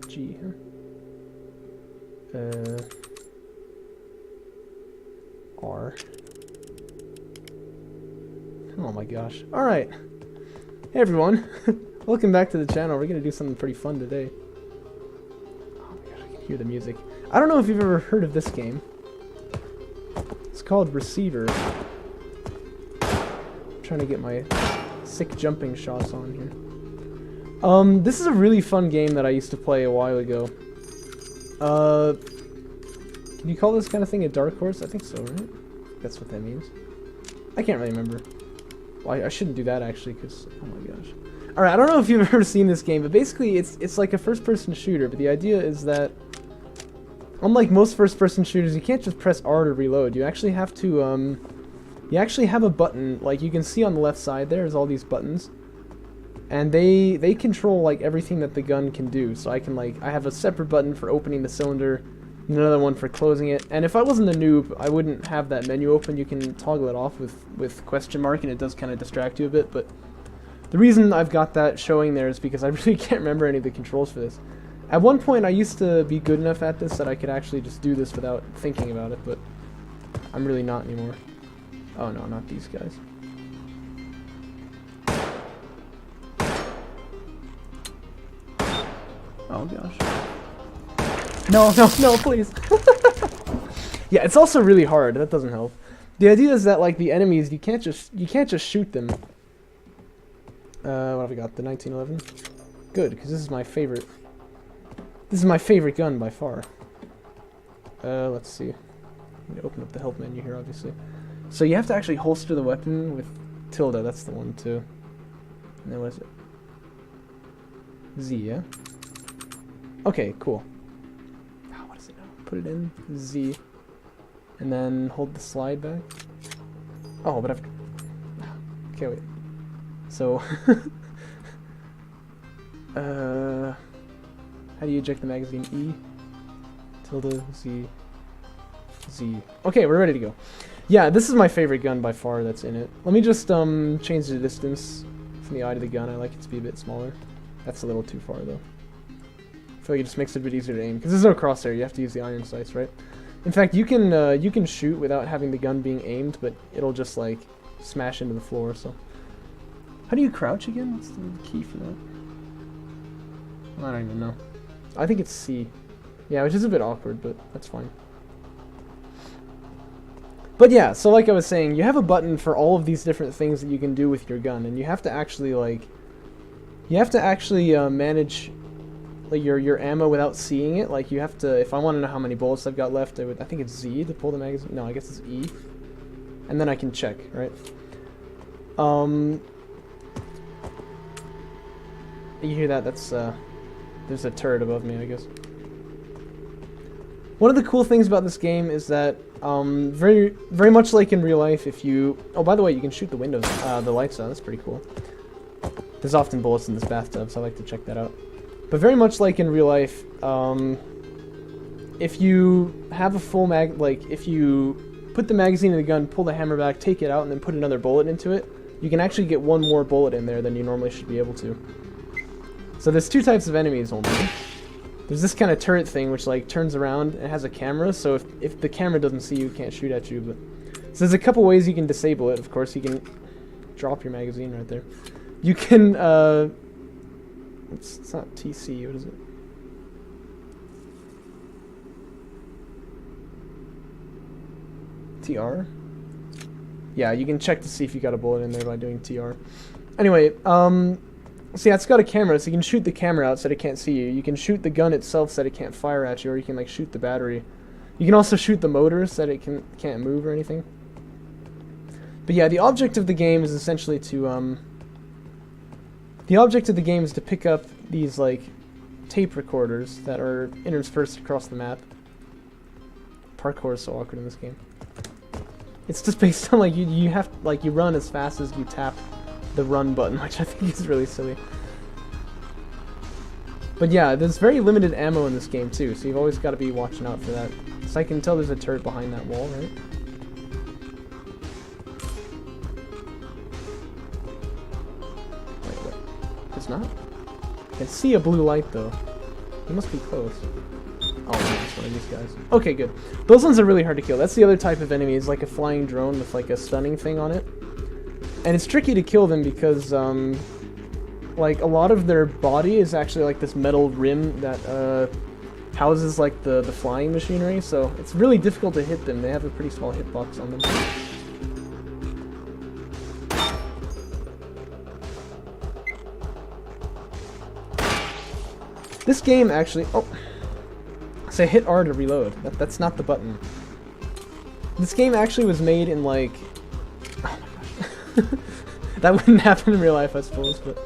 G, huh? R. Oh my gosh. Alright. Hey everyone. Welcome back to the channel. We're gonna do something pretty fun today. Oh my gosh, I can hear the music. I don't know if you've ever heard of this game. It's called Receiver. I'm trying to get my sick jumping shots on here. This is a really fun game that I used to play a while ago. Can you call this kind of thing a dark horse? I think so, right? That's what that means. I can't really remember. Well, I shouldn't do that actually, because oh my gosh. All right, I don't know if you've ever seen this game, but basically it's like a first-person shooter. But the idea is that, unlike most first-person shooters, you can't just press R to reload. You actually have to you actually have a button, like you can see on the left side. There's all these buttons, and they control like everything that the gun can do. So I have a separate button for opening the cylinder, and another one for closing it. And if I wasn't a noob, I wouldn't have that menu open. You can toggle it off with question mark, and it does kind of distract you a bit. But the reason I've got that showing there is because I really can't remember any of the controls for this. At one point, I used to be good enough at this that I could actually just do this without thinking about it, but I'm really not anymore. Oh no, not these guys. Oh gosh. No, no, no, please. Yeah, it's also really hard. That doesn't help. The idea is that like the enemies, you can't just shoot them. What have we got? The 1911. Good, because this is my favorite. This is my favorite gun by far. Let's see. I'm gonna open up the help menu here, obviously. So you have to actually holster the weapon with tilde. That's the one too. And then what is it? Z, yeah. Okay, cool. What is it now? Put it in Z, and then hold the slide back. Oh, but I've. Okay, wait. So, how do you eject the magazine? E, tilde, Z, Z. Okay, we're ready to go. Yeah, this is my favorite gun by far that's in it. Let me just change the distance from the eye to the gun. I like it to be a bit smaller. That's a little too far though. I feel like it just makes it a bit easier to aim because there's no crosshair. You have to use the iron sights, right? In fact, you can shoot without having the gun being aimed, but it'll just like smash into the floor. So, how do you crouch again? What's the key for that? I don't even know. I think it's C. Yeah, which is a bit awkward, but that's fine. But yeah, so like I was saying, you have a button for all of these different things that you can do with your gun, and you have to actually manage like your ammo without seeing it. Like you have to, if I want to know how many bullets I've got left, I think it's Z to pull the magazine. No, I guess it's E, and then I can check, right? You hear that? That's there's a turret above me, I guess. One of the cool things about this game is that very much like in real life, if you... Oh, by the way, you can shoot the windows, the lights out. That's pretty cool. There's often bullets in this bathtub, so I like to check that out. But very much like in real life, if you have a full if you put the magazine in the gun, pull the hammer back, take it out, and then put another bullet into it, you can actually get one more bullet in there than you normally should be able to. So there's two types of enemies only. There's this kind of turret thing which like turns around and has a camera, so if the camera doesn't see you, it can't shoot at you. But so there's a couple ways you can disable it. Of course, you can drop your magazine right there. You can it's not TC, what is it? TR? Yeah, you can check to see if you got a bullet in there by doing TR. Anyway, so yeah, it's got a camera, so you can shoot the camera out so that it can't see you. You can shoot the gun itself so that it can't fire at you, or you can like shoot the battery. You can also shoot the motor so that it can't move or anything. But yeah, the object of the game is essentially to pick up these like tape recorders that are interspersed across the map. Parkour is so awkward in this game. It's just based on like you have like you run as fast as you tap the run button, which I think is really silly. But yeah, there's very limited ammo in this game too, so you've always got to be watching out for that. So I can tell there's a turret behind that wall, right? Wait, what? It's not? I can see a blue light though. He must be close. Oh, man, it's one of these guys. Okay, good. Those ones are really hard to kill. That's the other type of enemy, is like a flying drone with like a stunning thing on it. And it's tricky to kill them because, like, a lot of their body is actually like this metal rim that, houses like the flying machinery, so it's really difficult to hit them. They have a pretty small hitbox on them. This game actually... Oh! So hit R to reload. That's not the button. This game actually was made in like... Oh my gosh. That wouldn't happen in real life, I suppose, but...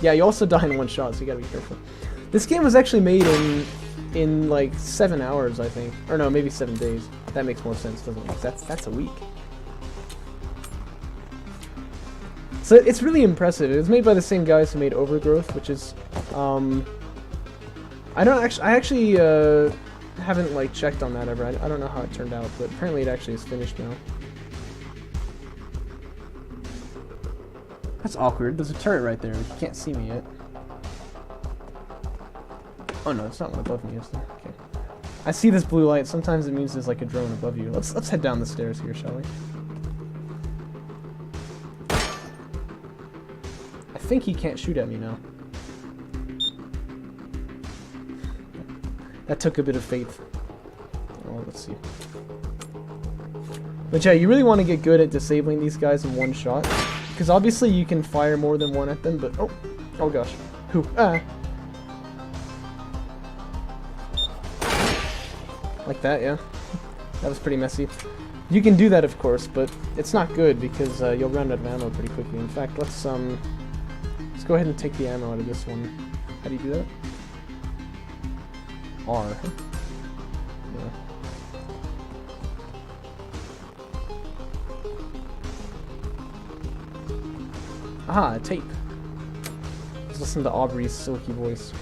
Yeah, you also die in one shot, so you gotta be careful. This game was actually made in like 7 hours, I think. Or no, maybe 7 days. That makes more sense, doesn't it? That's a week. So it's really impressive. It was made by the same guys who made Overgrowth, which is, I actually haven't like checked on that ever. I don't know how it turned out, but apparently it actually is finished now. That's awkward. There's a turret right there. You can't see me yet. Oh no, it's not one above me, is there? Okay. I see this blue light. Sometimes it means there's like a drone above you. Let's head down the stairs here, shall we? I think he can't shoot at me now. That took a bit of faith. Oh, let's see. But yeah, you really want to get good at disabling these guys in one shot. Because obviously you can fire more than one at them, but... Oh gosh. Who? Like that, yeah. That was pretty messy. You can do that, of course, but it's not good because you'll run out of ammo pretty quickly. In fact, let's go ahead and take the ammo out of this one. How do you do that? R. Yeah. Aha, a tape. Let's listen to Aubrey's silky voice.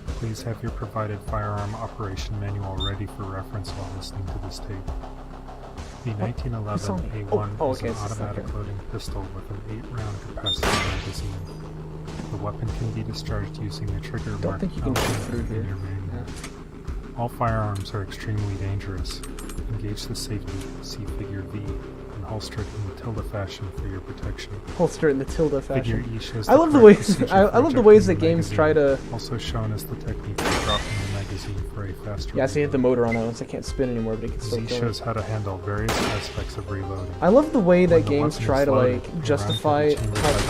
Please have your provided firearm operation manual ready for reference while listening to this tape. The 1911 A1 is an automatic loading pistol with an 8-round capacity magazine. The weapon can be discharged using the trigger marked in your manual. All firearms are extremely dangerous. Engage the safety, see figure V, and holster it in the tilde fashion for your protection. Holster it in the tilde fashion. Figure E shows I love the ways that games try to... Also shown as the technique for dropping the magazine for a faster Yeah, so you hit the motor on it once I can't spin anymore, but it can still Z kill shows how to handle various aspects of reloading. I love the way that games try to like justify how...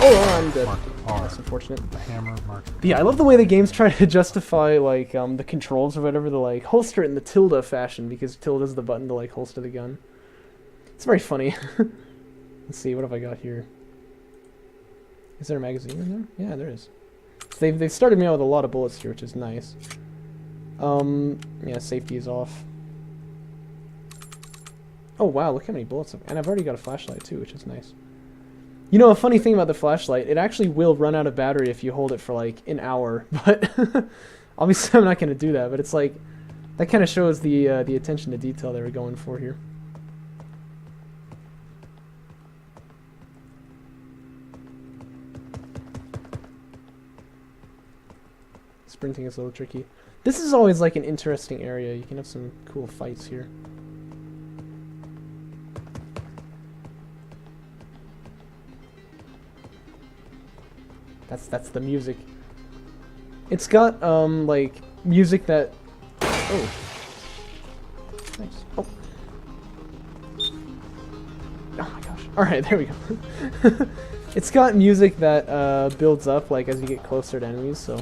Oh, I'm dead. That's unfortunate. The hammer marked. Yeah, I love the way the games try to justify like the controls or whatever, the like holster it in the tilde fashion because tilde is the button to like holster the gun. It's very funny. Let's see, what have I got here? Is there a magazine in there? Yeah, there is. So they've started me out with a lot of bullets here, which is nice. Yeah, safety is off. Oh wow, look how many bullets and I've already got a flashlight too, which is nice. You know, a funny thing about the flashlight, it actually will run out of battery if you hold it for like an hour, but obviously I'm not going to do that, but it's like, that kind of shows the attention to detail they were going for here. Sprinting is a little tricky. This is always like an interesting area. You can have some cool fights here. That's the music. It's got like music that... Oh. Nice. Oh. Oh my gosh. Alright, there we go. It's got music that builds up like as you get closer to enemies, so...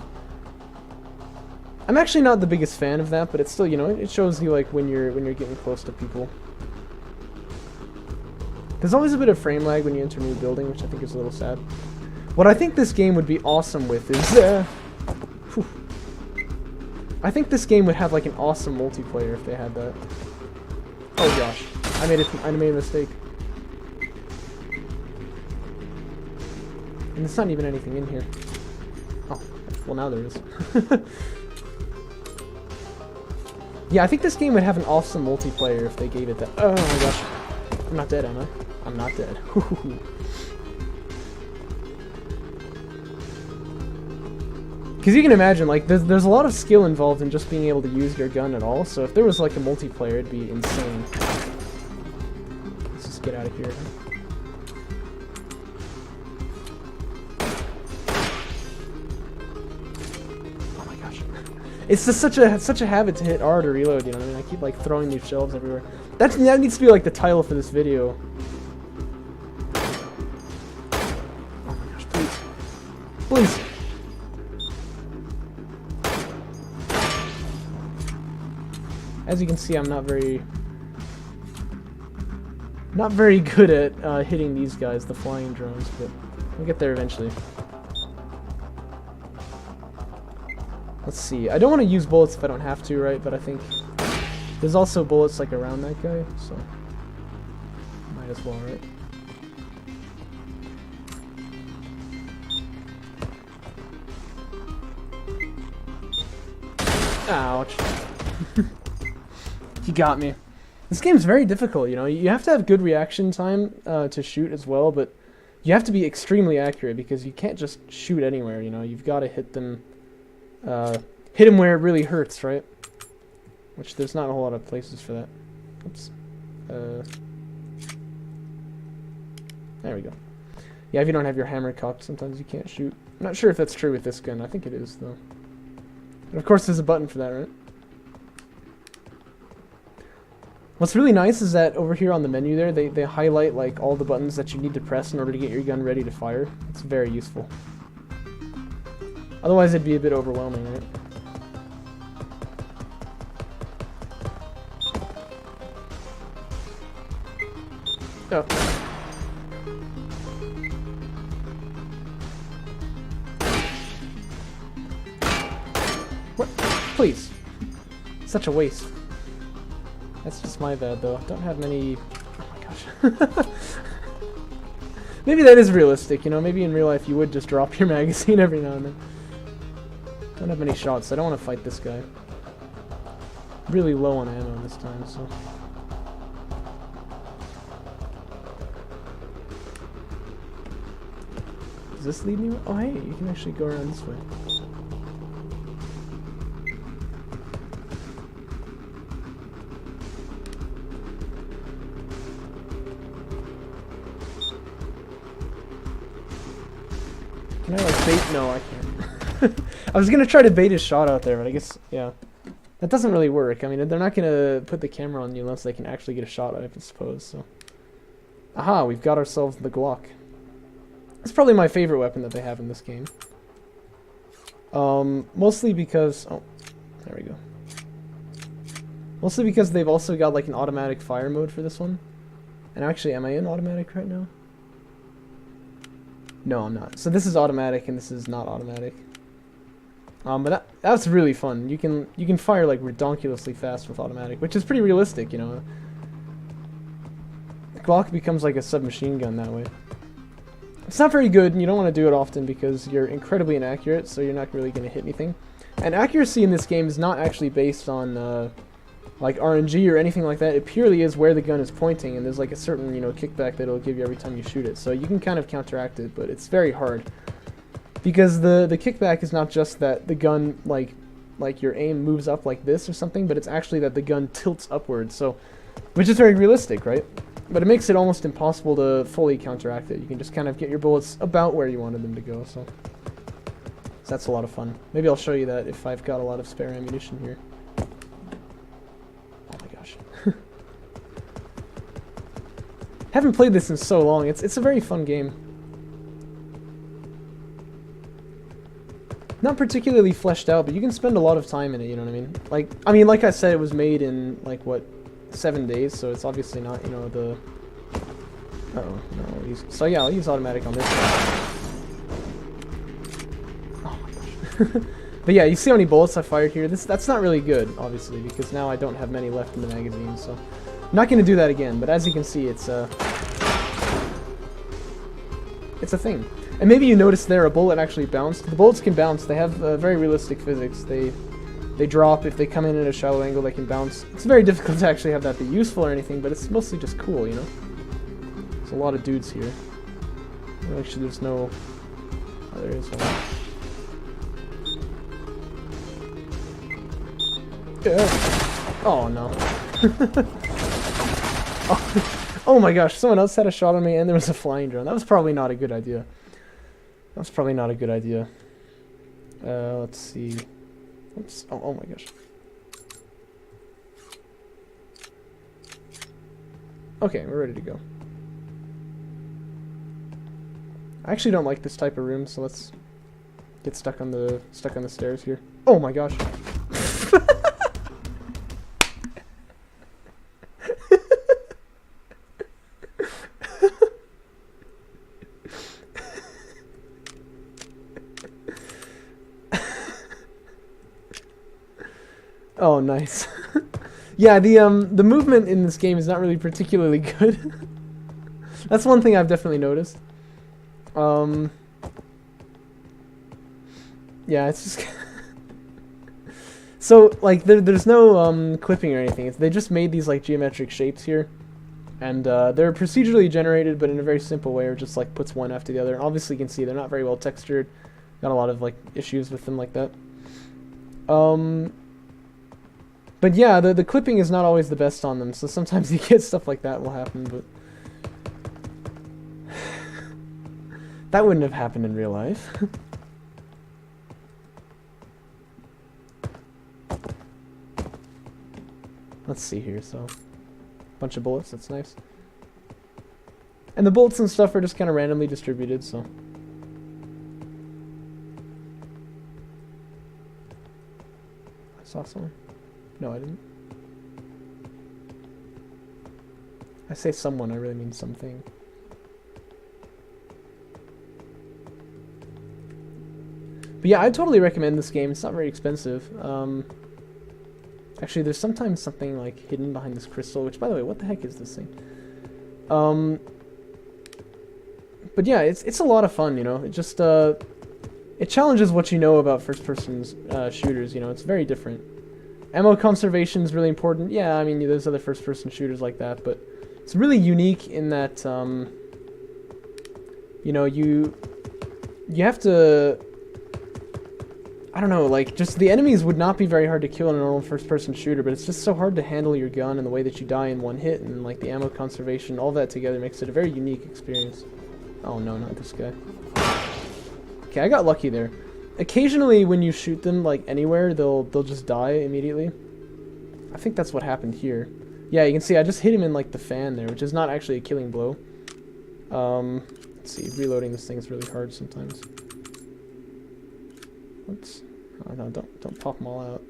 I'm actually not the biggest fan of that, but it's still, you know, it shows you like when you're getting close to people. There's always a bit of frame lag when you enter a new building, which I think is a little sad. What I think this game would be awesome with is, I think this game would have like an awesome multiplayer if they had that. Oh gosh, I made a mistake. And there's not even anything in here. Oh, well now there is. Yeah, I think this game would have an awesome multiplayer if they gave it that. Oh my gosh, I'm not dead, am I? I'm not dead. Because you can imagine, like, there's a lot of skill involved in just being able to use your gun at all, so if there was, like, a multiplayer, it'd be insane. Let's just get out of here. Oh my gosh. It's just such a habit to hit R to reload, you know what I mean? I keep, like, throwing these shelves everywhere. That needs to be, like, the title for this video. Oh my gosh, please. Please. As you can see, I'm not very good at hitting these guys, the flying drones, but we'll get there eventually. Let's see. I don't want to use bullets if I don't have to, right? But I think there's also bullets like around that guy, so might as well, right? Ouch. He got me. This game's very difficult, you know. You have to have good reaction time to shoot as well, but you have to be extremely accurate because you can't just shoot anywhere, you know. You've got to hit them where it really hurts, right? Which there's not a whole lot of places for that. Oops. There we go. Yeah, if you don't have your hammer cocked, sometimes you can't shoot. I'm not sure if that's true with this gun. I think it is, though. And of course, there's a button for that, right? What's really nice is that over here on the menu there, they highlight like all the buttons that you need to press in order to get your gun ready to fire. It's very useful. Otherwise it'd be a bit overwhelming, right? Oh. What? Please. Such a waste. That's just my bad, though. Don't have many... Oh my gosh. Maybe that is realistic, you know? Maybe in real life you would just drop your magazine every now and then. Don't have many shots. I don't want to fight this guy. Really low on ammo this time, so... Does this lead me? Oh, hey, you can actually go around this way. Can I like bait? No, I can't. I was gonna try to bait his shot out there, but I guess, yeah. That doesn't really work. I mean, they're not gonna put the camera on you unless they can actually get a shot, I suppose, so. Aha, we've got ourselves the Glock. It's probably my favorite weapon that they have in this game. Mostly because... Oh, there we go. Mostly because they've also got like an automatic fire mode for this one. And actually, am I in automatic right now? No, I'm not. So this is automatic and this is not automatic. But that's really fun. You can fire like redonkulously fast with automatic, which is pretty realistic, you know. The Glock becomes like a submachine gun that way. It's not very good, and you don't want to do it often because you're incredibly inaccurate, so you're not really going to hit anything. And accuracy in this game is not actually based on like RNG or anything like that. It purely is where the gun is pointing, and there's like a certain, you know, kickback that it'll give you every time you shoot it. So you can kind of counteract it, but it's very hard. Because the kickback is not just that the gun, like your aim moves up like this or something, but it's actually that the gun tilts upwards, so, which is very realistic, right? But it makes it almost impossible to fully counteract it. You can just kind of get your bullets about where you wanted them to go, so that's a lot of fun. Maybe I'll show you that if I've got a lot of spare ammunition here. Oh my gosh. Haven't played this in so long. It's a very fun game. Not particularly fleshed out, but you can spend a lot of time in it, you know what I mean? Like I said, it was made in, like, what, 7 days, so it's obviously not, you know, the... Uh-oh, no, so yeah, I'll use automatic on this one. Oh my gosh. But yeah, you see how many bullets I fired here? That's not really good, obviously, because now I don't have many left in the magazine, so... I'm not going to do that again, but as you can see, it's a thing. And maybe you noticed there a bullet actually bounced. The bullets can bounce. They have very realistic physics. They drop. If they come in at a shallow angle, they can bounce. It's very difficult to actually have that be useful or anything, but it's mostly just cool, you know? There's a lot of dudes here. Well, actually, there's no... Oh, there is one. Yeah. Oh no. Oh my gosh, someone else had a shot on me and there was a flying drone. That was probably not a good idea. That was probably not a good idea. Let's see. Oops. Oh my gosh. Okay, we're ready to go. I actually don't like this type of room, so let's get stuck on the stairs here. Oh my gosh. Oh, nice. Yeah, the movement in this game is not really particularly good. That's one thing I've definitely noticed. Yeah, it's just so like there's no clipping or anything. They just made these like geometric shapes here, and they're procedurally generated, but in a very simple way, or just like puts one after the other. And obviously, you can see they're not very well textured. Got a lot of like issues with them like that. But yeah, the clipping is not always the best on them, so sometimes you get stuff like that will happen, but that wouldn't have happened in real life. Let's see here, so bunch of bullets, that's nice. And the bullets and stuff are just kind of randomly distributed, so I saw someone. No, I didn't. I say someone, I really mean something. But yeah, I totally recommend this game. It's not very expensive. Actually, there's sometimes something like hidden behind this crystal, which, by the way, what the heck is this thing? But yeah, it's a lot of fun, you know. It just it challenges what you know about first-person shooters. You know, it's very different. Ammo conservation is really important. Yeah, I mean, there's other first-person shooters like that, but it's really unique in that, you know, you have to, I don't know, like, just the enemies would not be very hard to kill in a normal first-person shooter, but it's just so hard to handle your gun and the way that you die in one hit, and, like, the ammo conservation, all that together makes it a very unique experience. Oh, no, not this guy. Okay, I got lucky there. Occasionally, when you shoot them, like, anywhere, they'll just die immediately. I think that's what happened here. Yeah, you can see I just hit him in, like, the fan there, which is not actually a killing blow. Let's see, reloading this thing is really hard sometimes. Oops. Oh, no, don't pop them all out.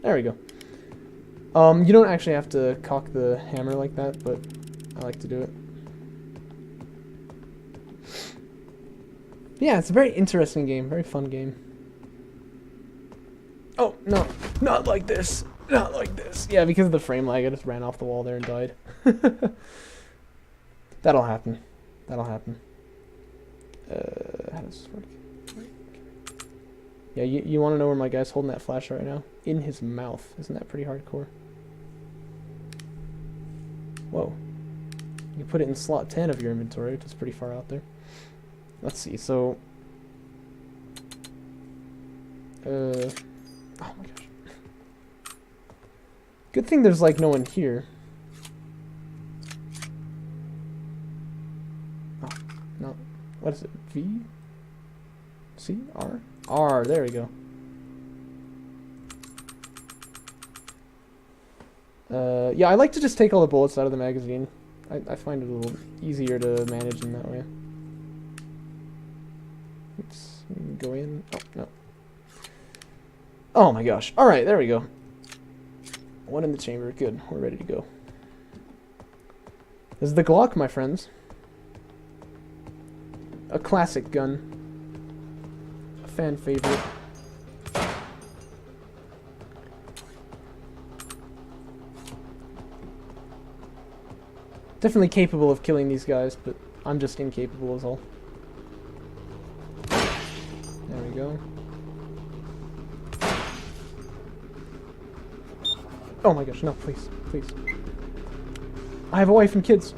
There we go. You don't actually have to cock the hammer like that, but I like to do it. Yeah, it's a very interesting game, very fun game. Oh, no, not like this. Not like this. Yeah, because of the frame lag, I just ran off the wall there and died. That'll happen. That'll happen. How does this work? Yeah, you want to know where my guy's holding that flashlight right now? In his mouth. Isn't that pretty hardcore? Whoa. You put it in slot 10 of your inventory, which is pretty far out there. Let's see, so... oh my gosh. Good thing there's, like, no one here. Oh, no. What is it? V? C? R? R, there we go. Yeah, I like to just take all the bullets out of the magazine. I find it a little easier to manage in that way. Oops, go in. Oh, no. Oh my gosh. Alright, there we go. One in the chamber. Good. We're ready to go. This is the Glock, my friends. A classic gun. A fan favorite. Definitely capable of killing these guys, but I'm just incapable is all. There we go. Oh my gosh, no, please, please. I have a wife and kids.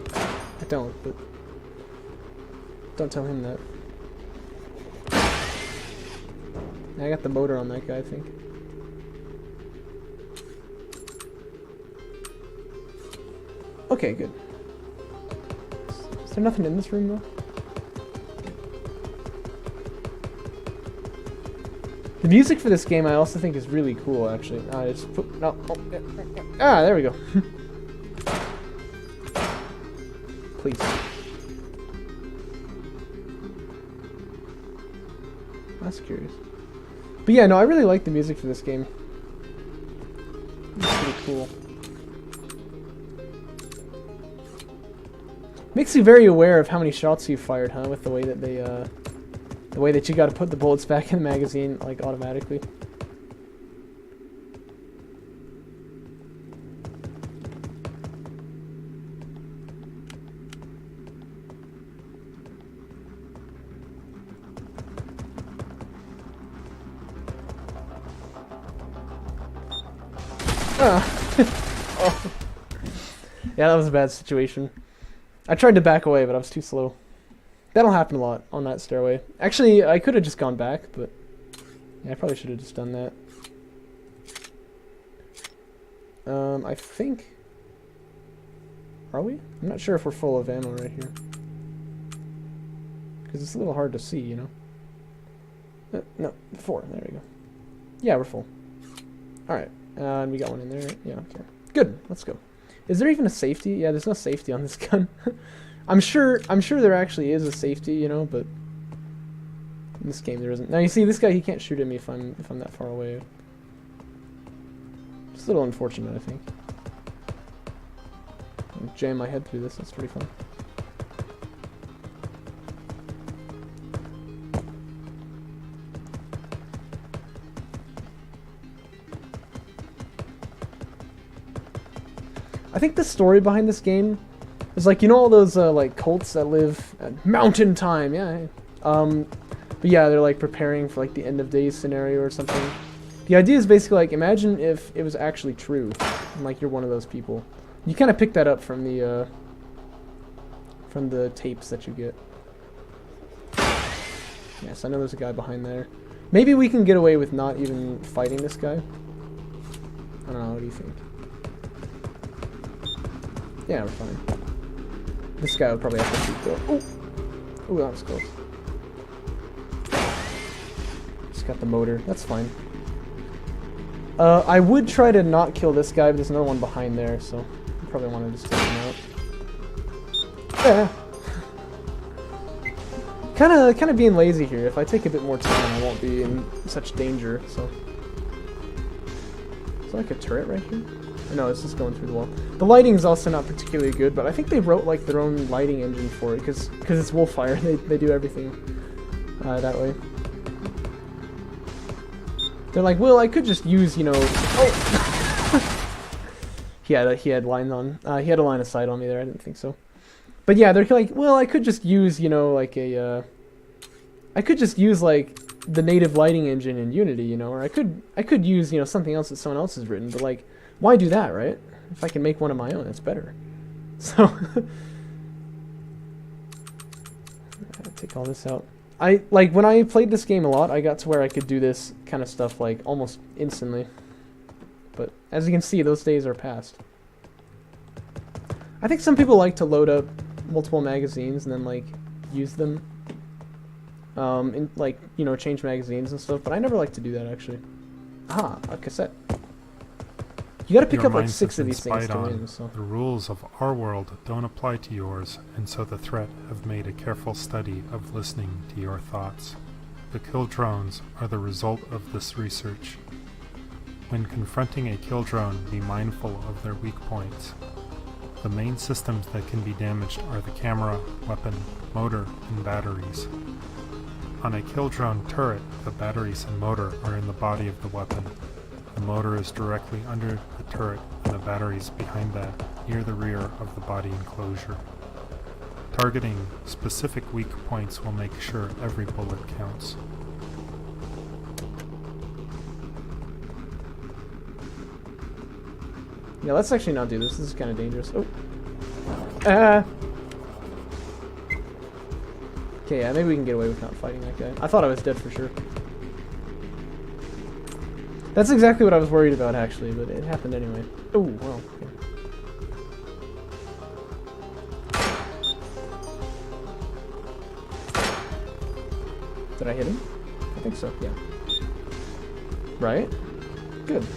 I don't, but don't tell him that. I got the motor on that guy, I think. Okay, good. Is there nothing in this room though? The music for this game I also think is really cool actually. Just put, no, oh, yeah, yeah. Ah, there we go. Please. That's curious. But yeah, no, I really like the music for this game. It's pretty cool. Makes you very aware of how many shots you've fired, huh? With the way that they, the way that you gotta put the bullets back in the magazine, like, automatically. Oh. Yeah, that was a bad situation. I tried to back away, but I was too slow. That'll happen a lot on that stairway. Actually, I could have just gone back, but yeah, I probably should have just done that. I think... Are we? I'm not sure if we're full of ammo right here. Because it's a little hard to see, you know? No, 4. There we go. Yeah, we're full. Alright, and we got one in there. Yeah, okay. Good, let's go. Is there even a safety? Yeah, there's no safety on this gun. I'm sure there actually is a safety, you know, but in this game there isn't. Now you see this guy, he can't shoot at me if I'm that far away. It's a little unfortunate, I think. I'll jam my head through this, that's pretty fun. I think the story behind this game is like, you know all those like cults that live at mountain time, yeah. But yeah, they're like preparing for like the end of days scenario or something. The idea is basically like, imagine if it was actually true, and like you're one of those people. You kind of pick that up from the tapes that you get. Yes, I know there's a guy behind there. Maybe we can get away with not even fighting this guy. I don't know, what do you think? Yeah, we're fine. This guy would probably have to shoot though. Oh! Ooh, that was close. Just got the motor. That's fine. I would try to not kill this guy, but there's another one behind there, so I probably want to just take him out. Yeah. Kinda being lazy here. If I take a bit more time, I won't be in such danger, so. Is there like a turret right here? No, it's just going through the wall. The lighting is also not particularly good, but I think they wrote like their own lighting engine for it, because it's Wolfire. They do everything that way. They're like, well, I could just use, you know. Oh, he had lines on. He had a line of sight on me there. I didn't think so. But yeah, they're like, well, I could just use, you know, like a. I could just use like the native lighting engine in Unity, you know, or I could use, you know, something else that someone else has written, but like. Why do that, right? If I can make one of my own, it's better. So, take all this out. Like, when I played this game a lot, I got to where I could do this kind of stuff, like, almost instantly. But, as you can see, those days are past. I think some people like to load up multiple magazines and then, like, use them. And, like, you know, change magazines and stuff, but I never like to do that, actually. Aha, a cassette. You gotta pick up like 6 of these things to win, so. The rules of our world don't apply to yours, and so the threat have made a careful study of listening to your thoughts. The kill drones are the result of this research. When confronting a kill drone, be mindful of their weak points. The main systems that can be damaged are the camera, weapon, motor, and batteries. On a kill drone turret, the batteries and motor are in the body of the weapon. The motor is directly under the turret and the batteries behind that, near the rear of the body enclosure. Targeting specific weak points will make sure every bullet counts. Yeah, let's actually not do this. This is kind of dangerous. Oh. Ah! Okay, yeah, maybe we can get away with not fighting that guy. I thought I was dead for sure. That's exactly what I was worried about, actually, but it happened anyway. Oh, well. Okay. Did I hit him? I think so, yeah. Right? Good.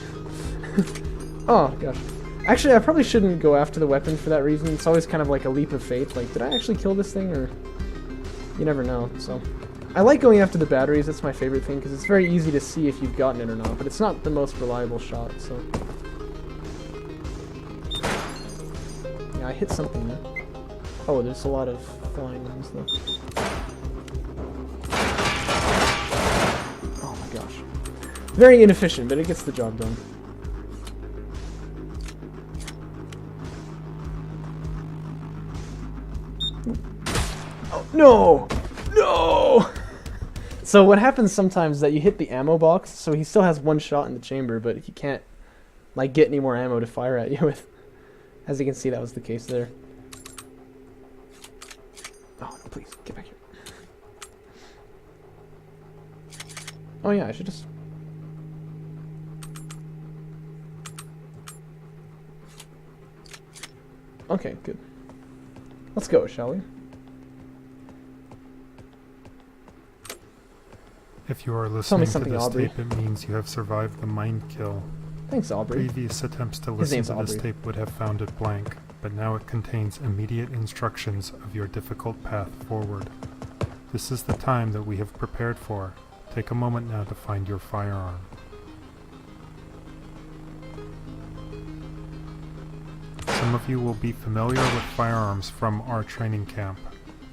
Oh, gosh. Actually, I probably shouldn't go after the weapon for that reason. It's always kind of like a leap of faith. Like, did I actually kill this thing, or... You never know, so... I like going after the batteries. That's my favorite thing, because it's very easy to see if you've gotten it or not, but it's not the most reliable shot, so... Yeah, I hit something there. Oh, there's a lot of flying ones, though. Oh my gosh. Very inefficient, but it gets the job done. Oh, no! No! So what happens sometimes is that you hit the ammo box, so he still has one shot in the chamber, but he can't, like, get any more ammo to fire at you with. As you can see, that was the case there. Oh, no, please, get back here. Oh yeah, I should just... Okay, good. Let's go, shall we? If you are listening to this Aubrey. tape, it means you have survived the mind kill. Thanks, Aubrey. Previous attempts to listen to this tape would have found it blank, but now it contains immediate instructions of your difficult path forward. This is the time that we have prepared for. Take a moment now to find your firearm. Some of you will be familiar with firearms from our training camp,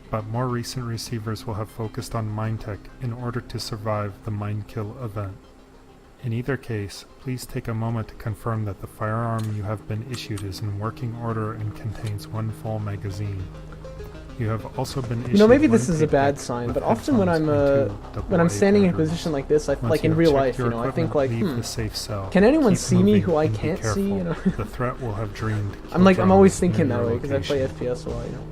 but more recent receivers will have focused on Mindtech in order to survive the Mind Kill event. In either case, please take a moment to confirm that the firearm you have been issued is in working order and contains one full magazine. You have also been issued. You know, maybe this is a bad sign, but often when I'm standing in a position like this, like in real life, you know, I think like, can anyone see me who I can't see? You know, the threat will have dreamed. I'm always thinking that way because I play FPS a lot, you know.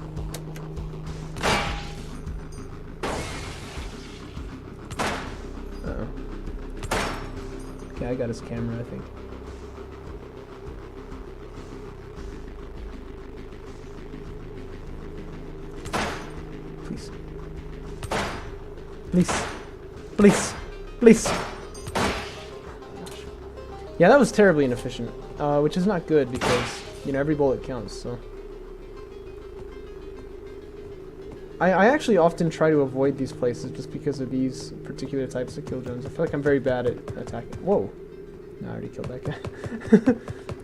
Okay, I got his camera, I think. Please. Please. Please. Please. Yeah, that was terribly inefficient, which is not good because, you know, every bullet counts, so... I actually often try to avoid these places just because of these particular types of kill zones. I feel like I'm very bad at attacking. Whoa! No, I already killed that guy. I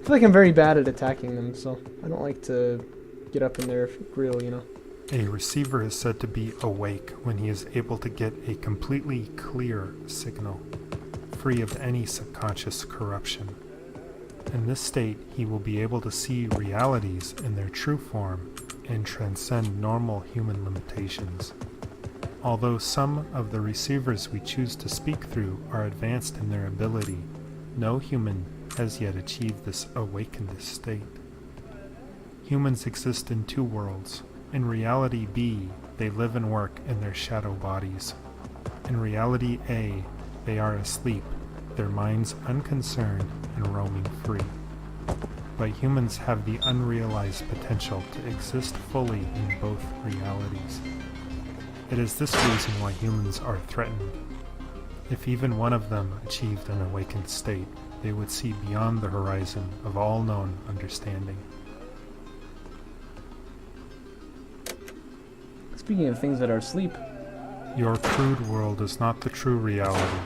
feel like I'm very bad at attacking them, so I don't like to get up in their grill, you know. A receiver is said to be awake when he is able to get a completely clear signal, free of any subconscious corruption. In this state, he will be able to see realities in their true form and transcend normal human limitations. Although some of the receivers we choose to speak through are advanced in their ability, no human has yet achieved this awakened state. Humans exist in two worlds. In reality B, they live and work in their shadow bodies. In reality A, they are asleep, their minds unconcerned and roaming free. But humans have the unrealized potential to exist fully in both realities. It is this reason why humans are threatened. If even one of them achieved an awakened state, they would see beyond the horizon of all known understanding. Speaking of things that are asleep... Your crude world is not the true reality.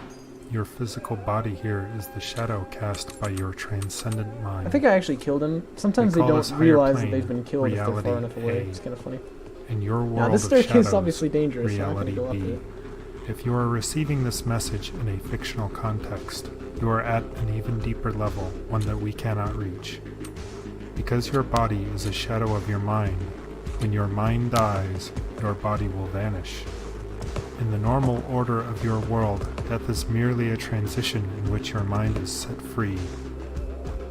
Your physical body here is the shadow cast by your transcendent mind. I think I actually killed him. Sometimes they don't realize that they've been killed if they're far enough away. It's kind of funny. In your world now, this staircase is obviously dangerous. Reality so I'm not gonna go up B. If you are receiving this message in a fictional context, you are at an even deeper level, one that we cannot reach. Because your body is a shadow of your mind, when your mind dies, your body will vanish. In the normal order of your world, death is merely a transition in which your mind is set free.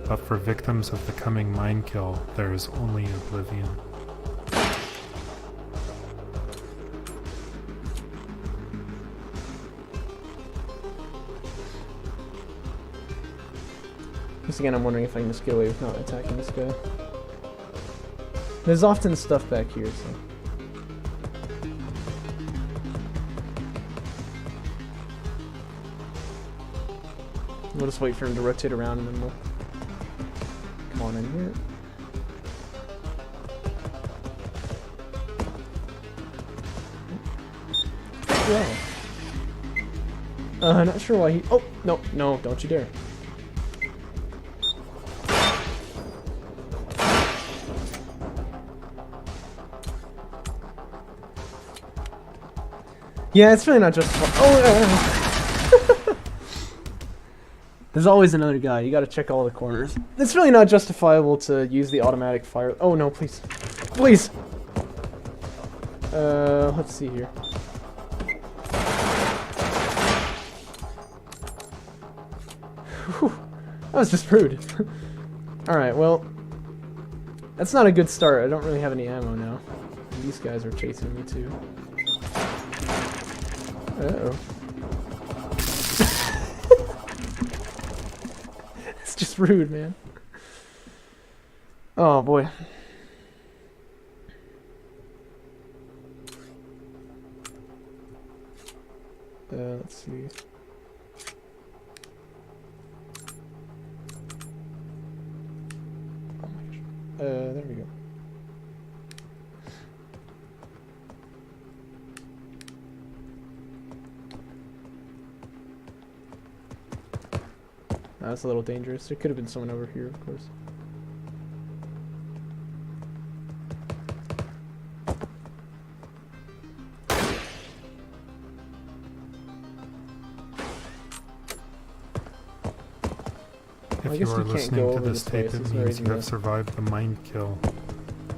But for victims of the coming mind kill, there is only oblivion. Once again, I'm wondering if I can just get away with not attacking this guy. There's often stuff back here, so... We'll just wait for him to rotate around and then we'll come on in here. Yeah. Not sure why he... Oh, no, no, don't you dare. Yeah, it's really not justified. Oh, there's always another guy. You gotta check all the corners. It's really not justifiable to use the automatic fire. Oh no, please. Please! Let's see here. Whew. That was just rude. Alright, well. That's not a good start. I don't really have any ammo now. These guys are chasing me too. Uh-oh. It's just rude, man. Oh, boy. Let's see. Oh my gosh. There we go. That's a little dangerous. There could have been someone over here, of course. If you are listening to this tape, it means you have survived the mind kill.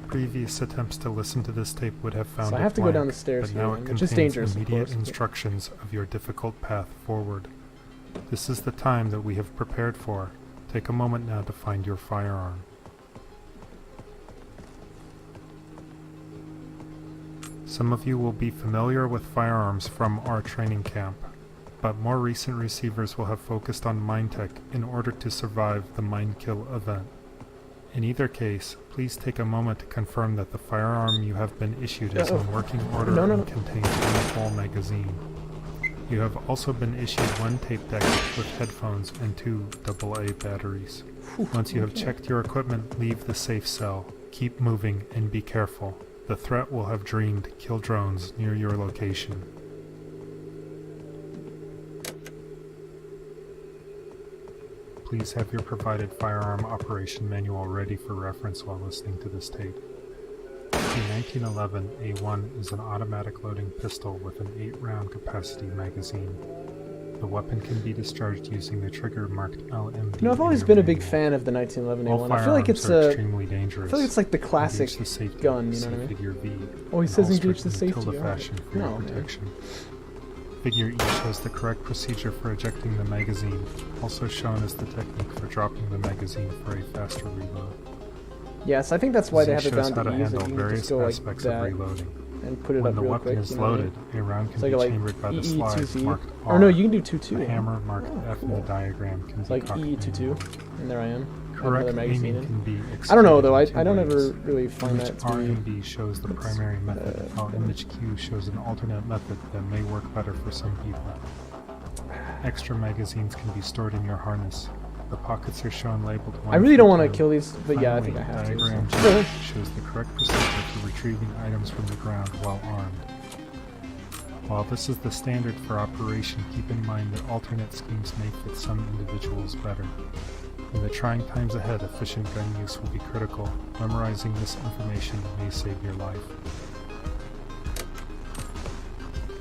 Previous attempts to listen to this tape would have found so I have to go down the stairs but now here, it which is dangerous, immediate instructions of your difficult path forward. This is the time that we have prepared for. Take a moment now to find your firearm. Some of you will be familiar with firearms from our training camp, but more recent receivers will have focused on Mindtech in order to survive the Mind Kill event. In either case, please take a moment to confirm that the firearm you have been issued is in working order and contains one full magazine. You have also been issued one tape deck with headphones and 2 AA batteries. Once you have checked your equipment, leave the safe cell. Keep moving and be careful. The threat will have dreamed kill drones near your location. Please have your provided firearm operation manual ready for reference while listening to this tape. The 1911 A1 is an automatic loading pistol with an 8-round capacity magazine. The weapon can be discharged using the trigger marked LMD. You know, I've always been a big fan of the 1911 A1. I feel like it's extremely dangerous. I feel like it's like the classic gun, you know what I mean? Figure V. Oh, he says engage the safety. Fashion for your protection. Figure E shows the correct procedure for ejecting the magazine. Also shown is the technique for dropping the magazine for a faster reload. Yes, I think that's why they have it down to use it. You can just go like that and put it when up the real weapon quick. is loaded, a round can be chambered by the slide marked R. Or no, you can do 2-2. A hammer marked F in the diagram can be like cocked E2-2, and there I am. Correct aiming can be I don't know though. I don't ever really find that to be. RMB shows the primary method, while image Q shows an alternate method that may work better for some people. Extra magazines can be stored in your harness. The pockets are shown labeled 1. I really don't want to kill these, but yeah, I think I have to. Diagram shows the correct procedure for retrieving items from the ground while armed. While this is the standard for operation, keep in mind that alternate schemes may fit some individuals better. In the trying times ahead, efficient gun use will be critical. Memorizing this information may save your life.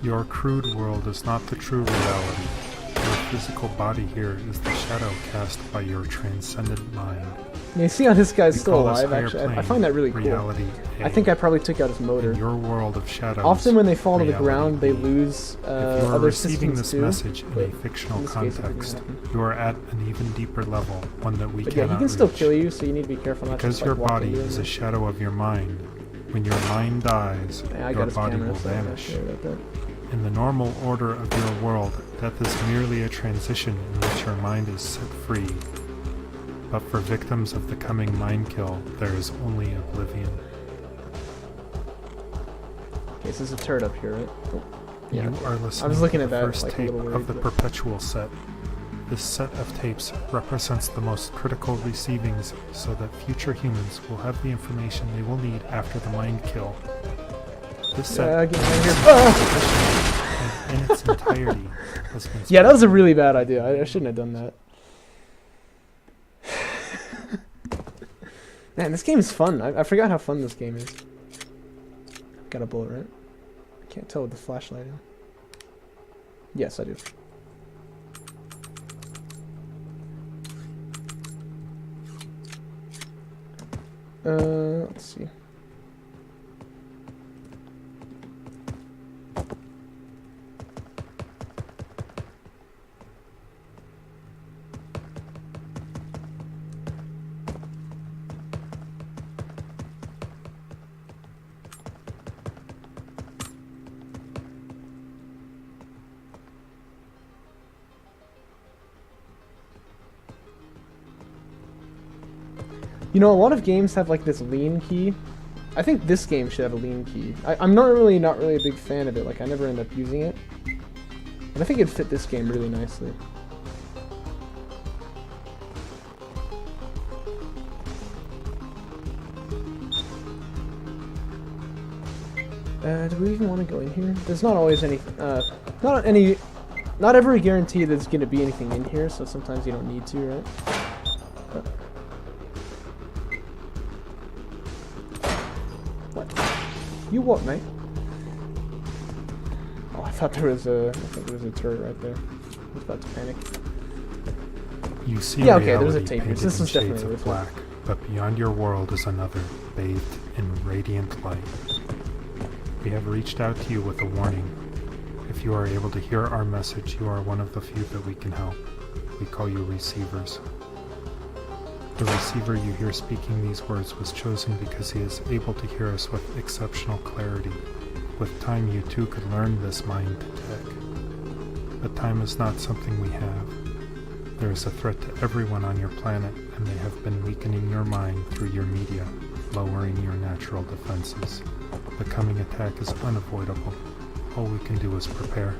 Your crude world is not the true reality. Your physical body here is the shadow cast by your transcendent mind. Yeah, you see how this guy's still alive, actually? I find that really cool. Reality I think I probably took out his motor. In your world of shadows, often when they fall to the ground, they lose other systems too. If you are receiving this message in a fictional context, you are at an even deeper level, one that we cannot reach. Yeah, he can still kill you, so you need to be careful not to because your body is a shadow of your mind. When your mind dies, your body will vanish. In the normal order of your world, death is merely a transition in which your mind is set free. But for victims of the coming mind kill, there is only oblivion. Okay, so there's a turret up here, right? Oh, yeah. You are listening I was looking to at the that, first like, tape a little of the Perpetual set. This set of tapes represents the most critical receivings so that future humans will have the information they will need after the mind kill. This set get out of here. in its entirety has been Yeah, that was a really bad idea. I shouldn't have done that. Man, this game is fun. I forgot how fun this game is. Got a bullet, right? I can't tell with the flashlight in. Yes, I do. Let's see. You know, a lot of games have like this lean key. I think this game should have a lean key. I'm not really a big fan of it. Like, I never end up using it. But I think it'd fit this game really nicely. Do we even want to go in here? There's not always any, not every guarantee there's going to be anything in here, so sometimes you don't need to, right? You what, mate? Oh, I thought there was a turret right there. I was about to panic. You see there's a tape. painted This in is shades definitely of black, but beyond your world is another, bathed in radiant light. We have reached out to you with a warning. If you are able to hear our message, you are one of the few that we can help. We call you receivers. The receiver you hear speaking these words was chosen because he is able to hear us with exceptional clarity. With time, you too could learn this mind tech. But time is not something we have. There is a threat to everyone on your planet, and they have been weakening your mind through your media, lowering your natural defenses. The coming attack is unavoidable. All we can do is prepare.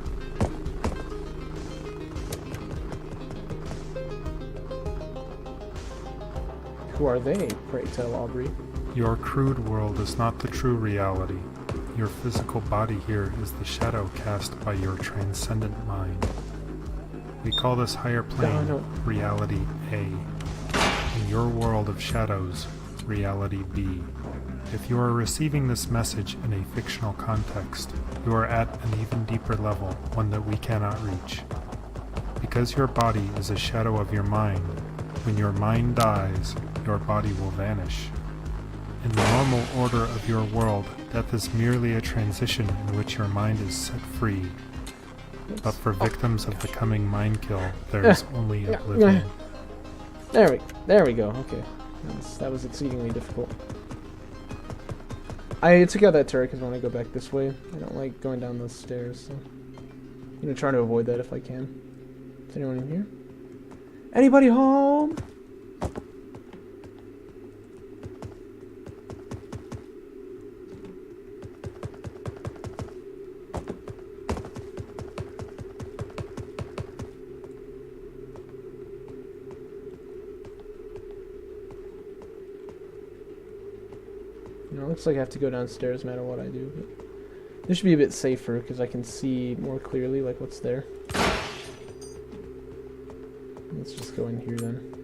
Who are they, pray tell, Aubrey? Your crude world is not the true reality. Your physical body here is the shadow cast by your transcendent mind. We call this higher plane Reality A. In your world of shadows, Reality B. If you are receiving this message in a fictional context, you are at an even deeper level, one that we cannot reach. Because your body is a shadow of your mind, when your mind dies, your body will vanish. In the normal order of your world, death is merely a transition in which your mind is set free. But for victims of the coming mind kill, there is only oblivion. There we go. Okay, that was exceedingly difficult. I took out that turret because I want to go back this way. I don't like going down those stairs, so I'm gonna try to avoid that if I can. Is anyone in here? Anybody home? You know, it looks like I have to go downstairs no matter what I do, but this should be a bit safer because I can see more clearly like what's there. Let's just go in here then.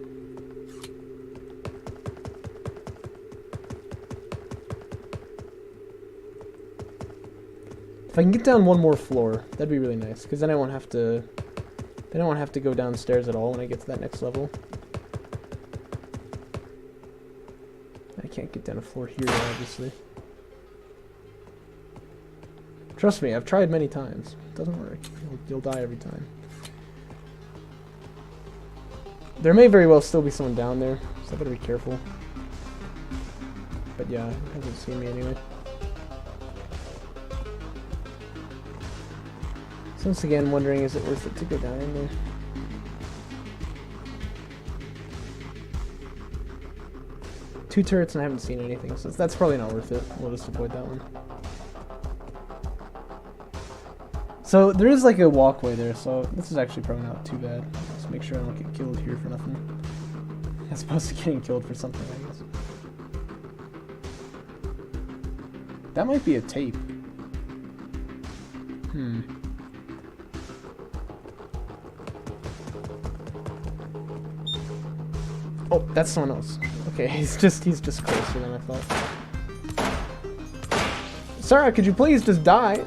If I can get down one more floor, that'd be really nice, because then I won't have to go downstairs at all when I get to that next level. I can't get down a floor here, obviously. Trust me, I've tried many times. It doesn't work. You'll die every time. There may very well still be someone down there, so I better be careful. But yeah, he hasn't seen me anyway. So once again, wondering, is it worth it to go down in there? Two turrets and I haven't seen anything, so that's probably not worth it. We'll just avoid that one. So there is like a walkway there, so this is actually probably not too bad. Just make sure I don't get killed here for nothing. As opposed to getting killed for something, I guess. That might be a tape. Oh, that's someone else. Okay, he's just closer than I thought. Sarah, could you please just die?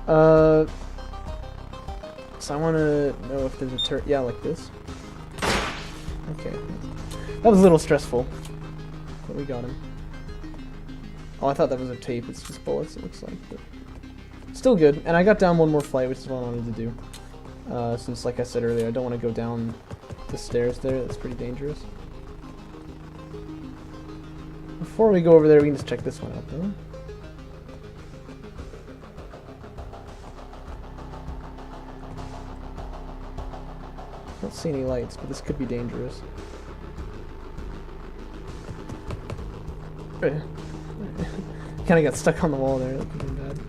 Alright. So I want to know if there's a turret. Yeah, like this. Okay. That was a little stressful. But we got him. Oh, I thought that was a tape. It's just bullets, it looks like. But still good. And I got down one more flight, which is what I wanted to do. Since, like I said earlier, I don't want to go down the stairs there. That's pretty dangerous. Before we go over there, we can just check this one out, though. I don't see any lights, but this could be dangerous. Kinda got stuck on the wall there, that could be bad.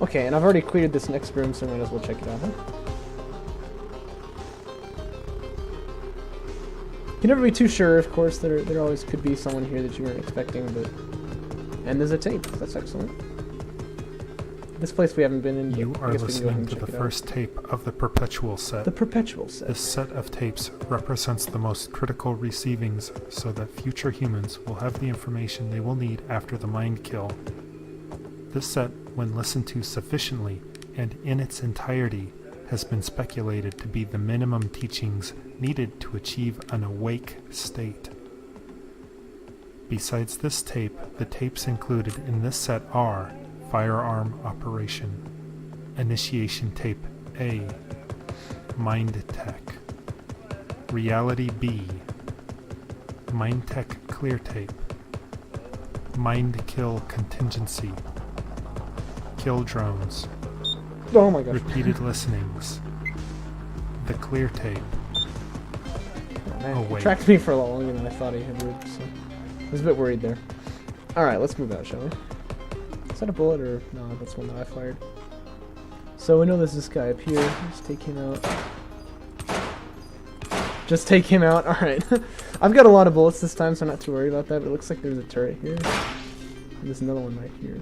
Okay, and I've already cleared this next room, so I might as well check it out, huh? You can never be too sure, of course. There always could be someone here that you weren't expecting, but... And there's a tape. That's excellent. This place we haven't been in, You are listening to the first tape of the Perpetual set. The Perpetual set. This set of tapes represents the most critical receivings so that future humans will have the information they will need after the mind kill. This set, when listened to sufficiently and in its entirety, has been speculated to be the minimum teachings needed to achieve an awake state. Besides this tape, the tapes included in this set are Firearm Operation, Initiation Tape A, Mind Tech, Reality B, Mind Tech Clear Tape, Mind Kill Contingency, Kill Drones, Oh my gosh. Repeated Listenings, The Clear Tape. Man, Oh, it wait. tracked me for a lot longer than I thought he would, so I was a bit worried there. Alright, let's move out, shall we? Is that a bullet or no? That's one that I fired. So we know there's this guy up here. Let's take him out. Just take him out. Alright. I've got a lot of bullets this time, so I'm not too worried about that, but it looks like there's a turret here. And there's another one right here.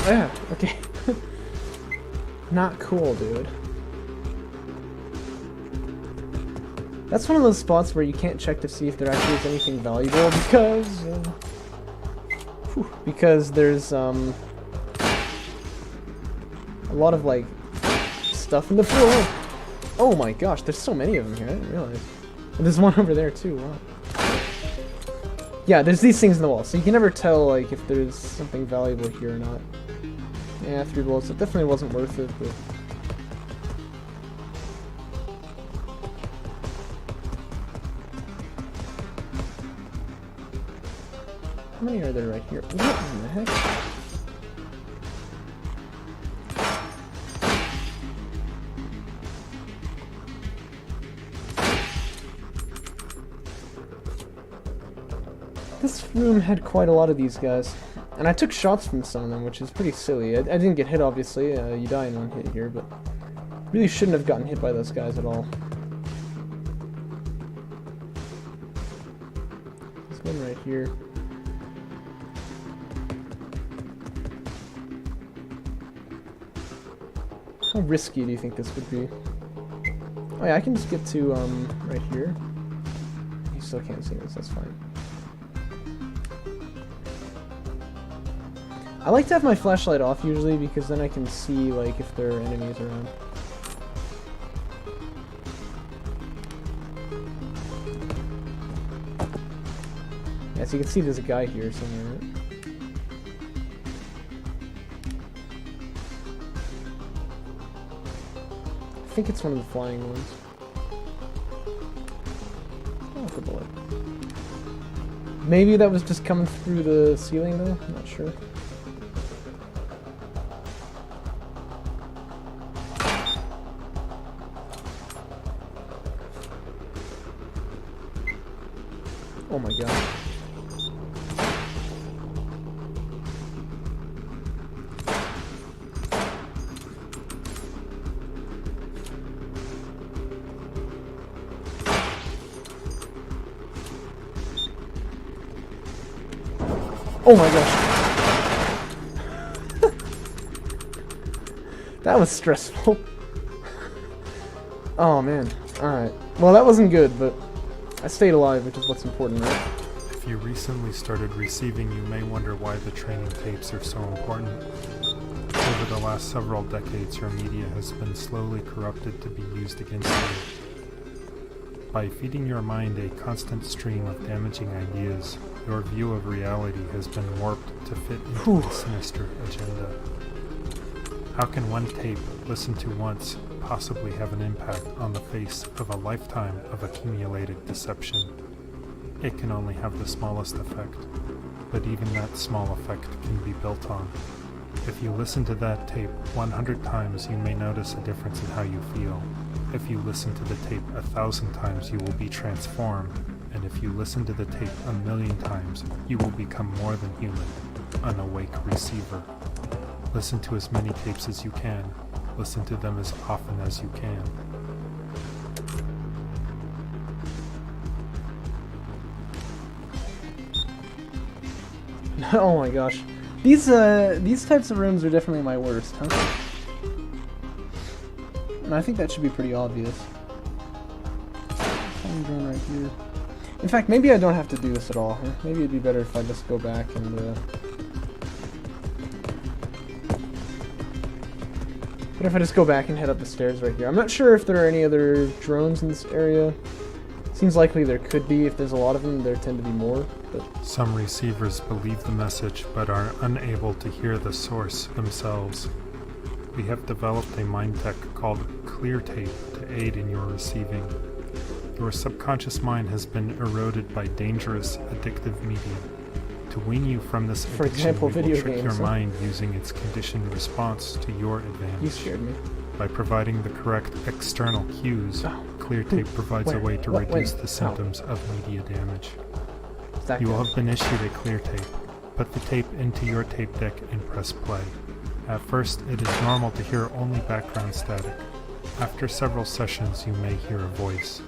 Yeah, okay. Not cool, dude. That's one of those spots where you can't check to see if there actually is anything valuable because there's a lot of like stuff in the floor. Oh my gosh, there's so many of them here. I didn't realize. And there's one over there too. Wow. Yeah, there's these things in the wall, so you can never tell like if there's something valuable here or not. Yeah, 3 bullets. It definitely wasn't worth it, but... How many are there right here? What in the heck? This room had quite a lot of these guys. And I took shots from some of them, which is pretty silly. I didn't get hit, obviously. You die in one hit here, but really shouldn't have gotten hit by those guys at all. This one right here. How risky do you think this would be? Oh yeah, I can just get to, right here. You still can't see this, that's fine. I like to have my flashlight off usually because then I can see like if there are enemies around. As you can see, there's a guy here somewhere, right? I think it's one of the flying ones. Oh, good bullet. Maybe that was just coming through the ceiling, though? I'm not sure. Oh my god. Oh my gosh. That was stressful. Oh man. Alright. Well, that wasn't good, but I stayed alive, which is what's important, right? If you recently started receiving, you may wonder why the training tapes are so important. Over the last several decades, your media has been slowly corrupted to be used against you. By feeding your mind a constant stream of damaging ideas, your view of reality has been warped to fit into a sinister agenda. How can one tape, listened to once, possibly have an impact on the face of a lifetime of accumulated deception? It can only have the smallest effect, but even that small effect can be built on. If you listen to that tape 100 times, you may notice a difference in how you feel. If you listen to the tape 1,000 times, you will be transformed, and if you listen to the tape 1,000,000 times, you will become more than human, an awake receiver. Listen to as many tapes as you can. Listen to them as often as you can. Oh my gosh. These types of rooms are definitely my worst, huh? And I think that should be pretty obvious. Flying drone right here. In fact, maybe I don't have to do this at all. Huh? Maybe it'd be better if I just go back and What if I just go back and head up the stairs right here? I'm not sure if there are any other drones in this area. Seems likely there could be. If there's a lot of them, there tend to be more. But some receivers believe the message but are unable to hear the source themselves. We have developed a mind tech called ClearTape to aid in your receiving. Your subconscious mind has been eroded by dangerous, addictive media. To wean you from this addiction, for example, we video will trick games, your mind using its conditioned response to your advantage. You scared me. By providing the correct external cues, ClearTape provides a way to reduce the symptoms of media damage. You will have been issued a ClearTape. Put the tape into your tape deck and press play. At first, it is normal to hear only background static. After several sessions, you may hear a voice.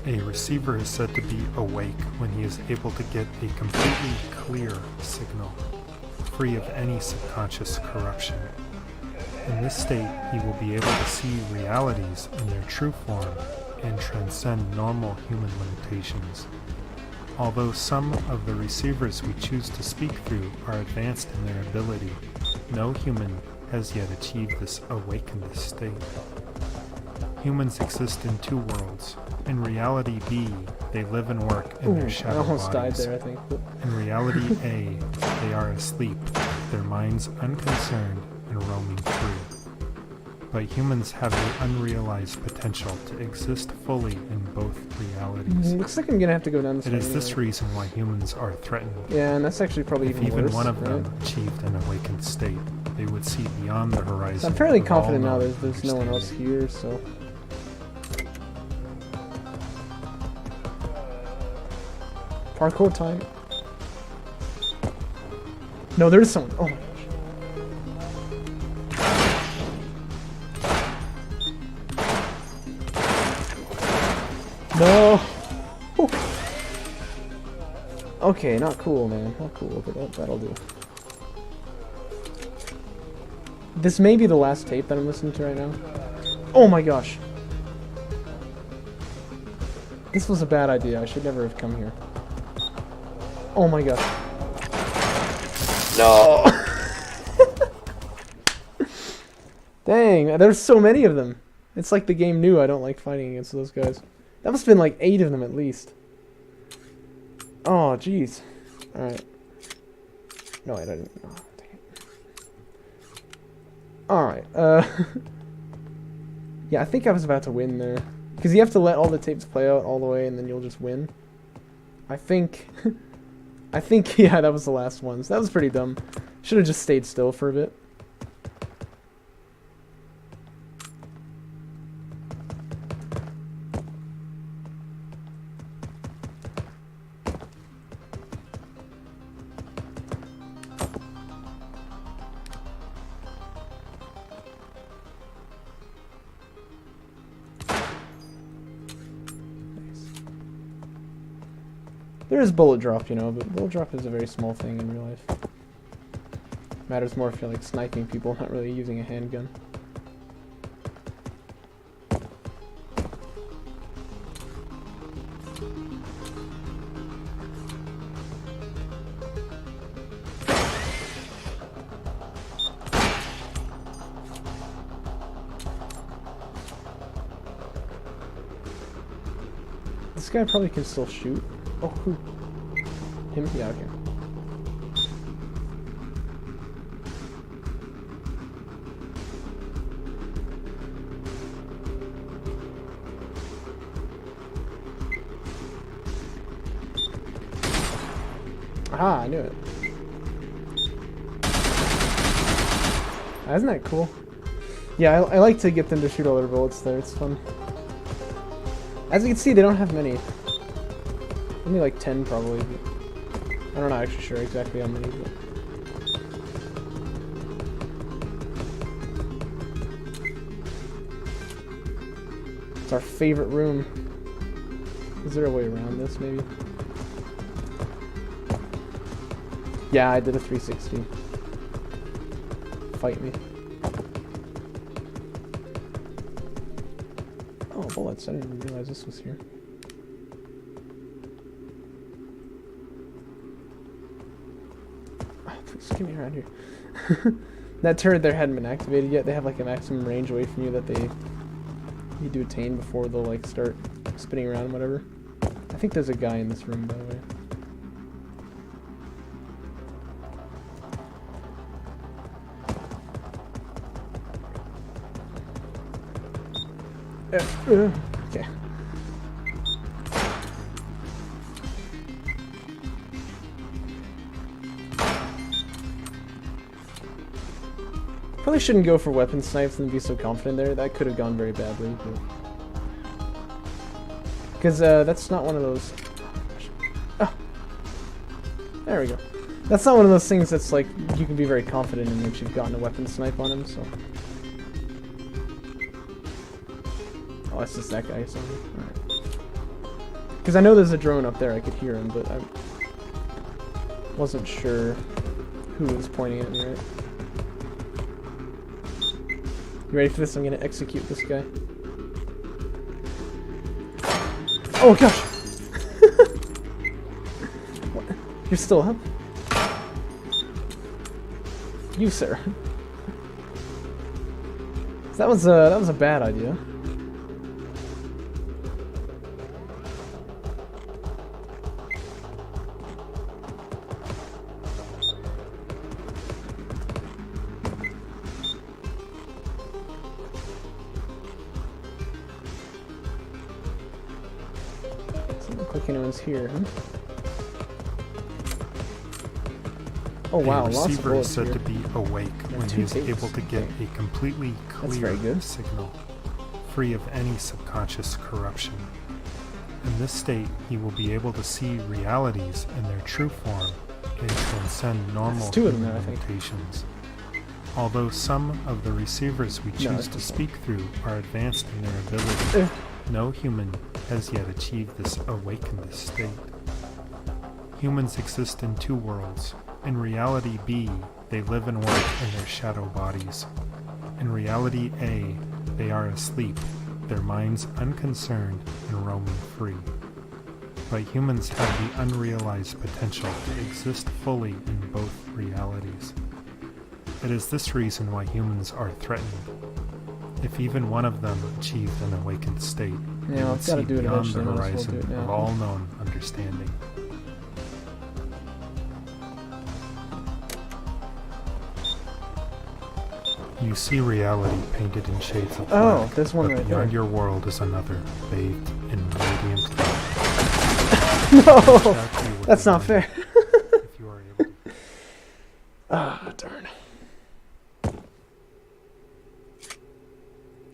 A receiver is said to be awake when he is able to get a completely clear signal, free of any subconscious corruption. In this state, he will be able to see realities in their true form and transcend normal human limitations. Although some of the receivers we choose to speak through are advanced in their ability, no human has yet achieved this awakened state. Humans exist in two worlds. In reality B, they live and work in their shadow I almost bodies. died there, I think. But In reality A, they are asleep, their minds unconcerned and roaming free. But humans have the unrealized potential to exist fully in both realities. looks like I'm gonna have to go down this It way is this anyway. reason why humans are threatened. Yeah, and that's actually probably If even even worse. one of them right? achieved an awakened state, they would see beyond the horizon. So I'm fairly of all confident now known that there's no one else understanding. here, so. Parkour time. No, there's someone. Oh my gosh. No. Whew. Okay, not cool, man. Not cool, but that'll do. This may be the last tape that I'm listening to right now. Oh my gosh. This was a bad idea. I should never have come here. Oh my gosh. No! Dang, there's so many of them. It's like the game knew I don't like fighting against those guys. That must have been like 8 of them at least. Oh, jeez. Alright. No, I didn't. Oh, dang it. Alright, yeah, I think I was about to win there. Because you have to let all the tapes play out all the way and then you'll just win. I think... I think, yeah, that was the last one. So that was pretty dumb. Should have just stayed still for a bit. There is bullet drop, you know, but bullet drop is a very small thing in real life. Matters more if you're like sniping people, not really using a handgun. This guy probably can still shoot. Oh, who? Him? Yeah, okay. Ah, I knew it. Isn't that cool? Yeah, I like to get them to shoot all their bullets there, it's fun. As you can see, they don't have many. Only like 10 probably. But I'm not actually sure exactly how many. But. It's our favorite room. Is there a way around this maybe? Yeah, I did a 360. Fight me. Oh, bullets. I didn't even realize this was here. Please get me around here. That turret there hadn't been activated yet. They have like a maximum range away from you that they need to attain before they'll like start spinning around and whatever. I think there's a guy in this room, by the way. Okay. Probably shouldn't go for weapon snipes and be so confident there. That could have gone very badly. Because that's not one of those... Oh. There we go. That's not one of those things that's like you can be very confident in once you've gotten a weapon snipe on him, so... Oh, it's just that guy, sorry. Alright. Because I know there's a drone up there, I could hear him, but I wasn't sure who was pointing at me, right? You ready for this? I'm gonna execute this guy. Oh gosh! What? You're still up? You, sir. That was a bad idea. Look like anyone's here, huh? Oh wow, a lots of receiver bullets is said here. to be awake when he is able to get Okay. a completely That's very clear good. signal, free of any subconscious corruption. In this state, he will be able to see realities in their true form and transcend normal There's two of them human there, I think. limitations. Although some of the receivers we No, choose that's to just speak through are advanced in their ability, Ugh. no human has yet achieved this awakened state. Humans exist in two worlds. In reality B, they live and work in their shadow bodies. In reality A, they are asleep, their minds unconcerned and roaming free. But humans have the unrealized potential to exist fully in both realities. It is this reason why humans are threatened. If even one of them achieved an awakened state, they Yeah, would I've got to see do it beyond eventually. the Might as well horizon do it of now. all known understanding. You see reality painted in shades of black. Oh, there's one but right beyond there. your world is another, bathed in radiant light. No! Exactly what That's you not need fair. if you are able to. Ah, darn.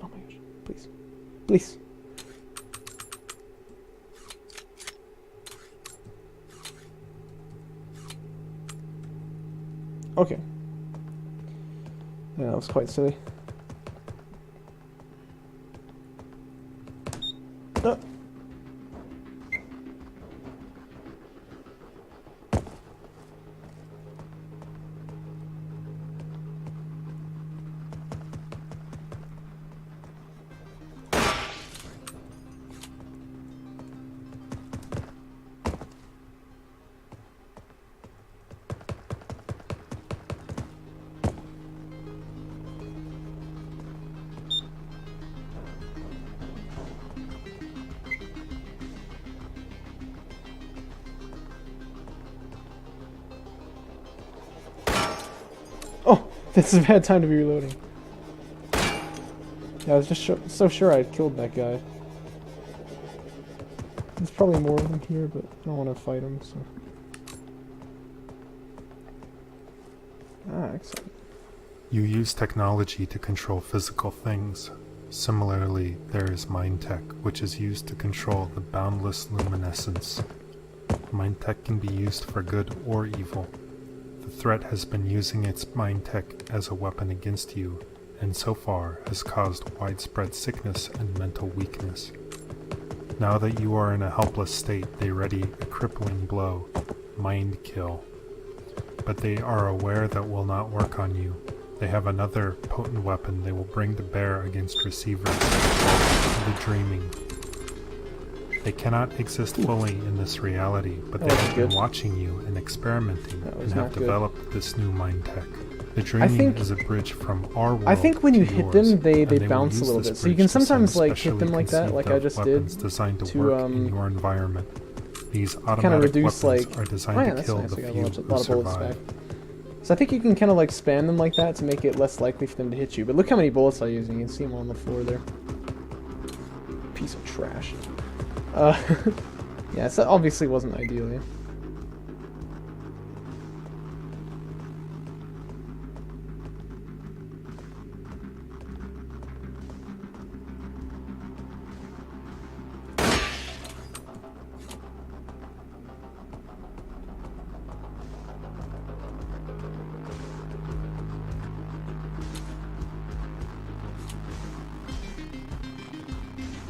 Oh my gosh. Please. Please. Okay. Yeah, that was quite silly. Oh. Oh, this is a bad time to be reloading. Yeah, I was just so sure I'd killed that guy. There's probably more of them here, but I don't want to fight them, so... Ah, excellent. You use technology to control physical things. Similarly, there is mind tech, which is used to control the boundless luminescence. Mind tech can be used for good or evil. The threat has been using its mind tech as a weapon against you, and so far has caused widespread sickness and mental weakness. Now that you are in a helpless state, they ready a crippling blow, mind kill. But they are aware that will not work on you. They have another potent weapon they will bring to bear against receivers, the dreaming. They cannot exist fully in this reality, but they have been watching you and experimenting and have developed this new mind tech. The dreaming is a bridge from our world. I think when you hit them, they will bounce a use little this bit. So you bridge can to send sometimes like hit specially them like that, conceived like I of just weapons did, designed to to work in your environment. These kind of automatic reduce weapons like. are Oh designed yeah, to that's kill nice. the We got few a lot who of bullets survive. back. So I think you can kind of like spam them like that to make it less likely for them to hit you. But look how many bullets I use. You can see them on the floor there. Piece of trash. Yeah, so that obviously wasn't ideal. Yeah.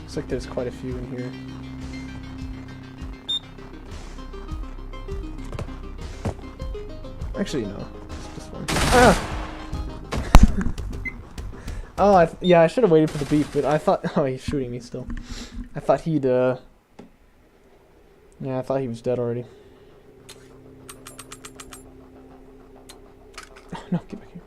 Looks like there's quite a few in here. Actually, no. It's just one. Ah! Oh, yeah, I should have waited for the beep, but I thought... Oh, he's shooting me still. I thought he'd, Yeah, I thought he was dead already. Oh, no, get back here.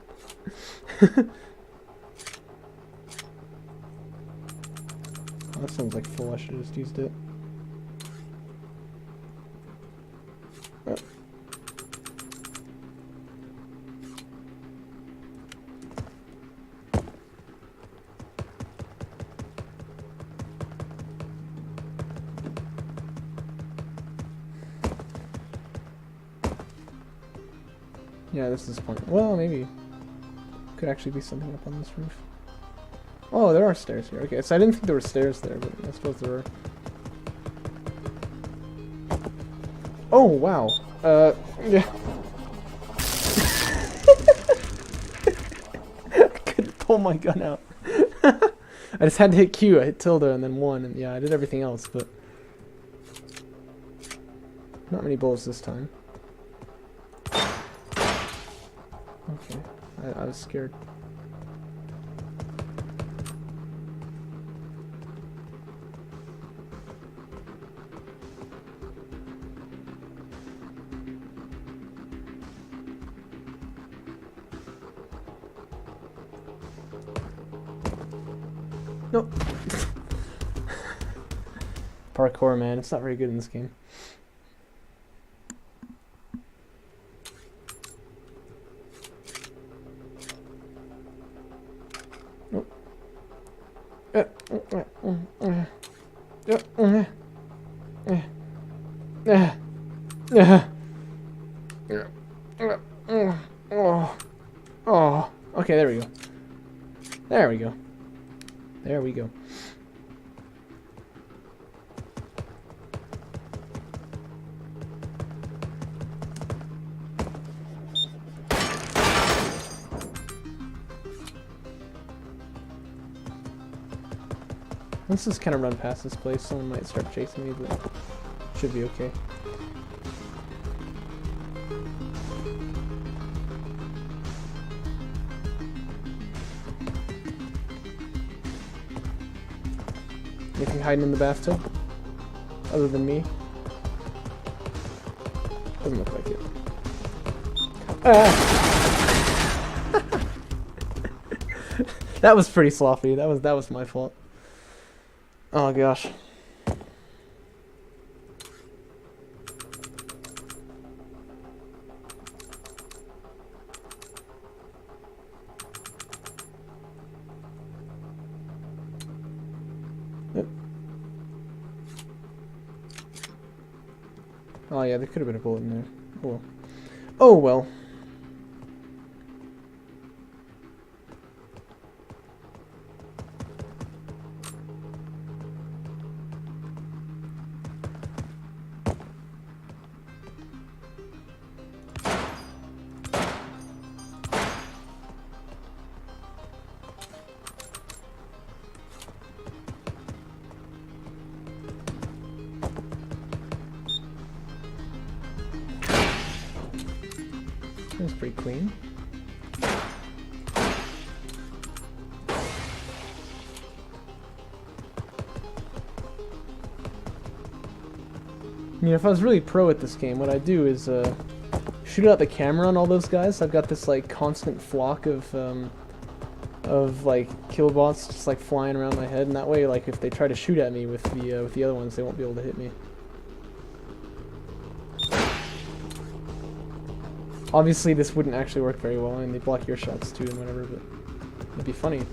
Oh, that sounds like full. I should have just used it. Oh. Yeah, this is the point. Well, maybe. Could actually be something up on this roof. Oh, there are stairs here. Okay, so I didn't think there were stairs there, but I suppose there are. Oh, wow. Yeah. I couldn't pull my gun out. I just had to hit Q. I hit tilde and then 1, and yeah, I did everything else, but... Not many bullets this time. Okay, I was scared. Nope. Parkour, man. It's not very good in this game. Nope. Oh. Okay, there we go. There we go. There we go. Let's just kind of run past this place. Someone might start chasing me, but should be okay. Anything hiding in the bathtub? Other than me? Doesn't look like it. Ah! That was pretty sloppy. That was my fault. Oh gosh. Oh yeah, there could have been a bullet in there. Oh well. Oh well. That's pretty clean. I mean, if I was really pro at this game, what I'd do is shoot out the camera on all those guys. I've got this like constant flock of like killbots just like flying around my head, and that way, like if they try to shoot at me with the other ones, they won't be able to hit me. Obviously, this wouldn't actually work very well, and they block your shots too and whatever, but it'd be funny.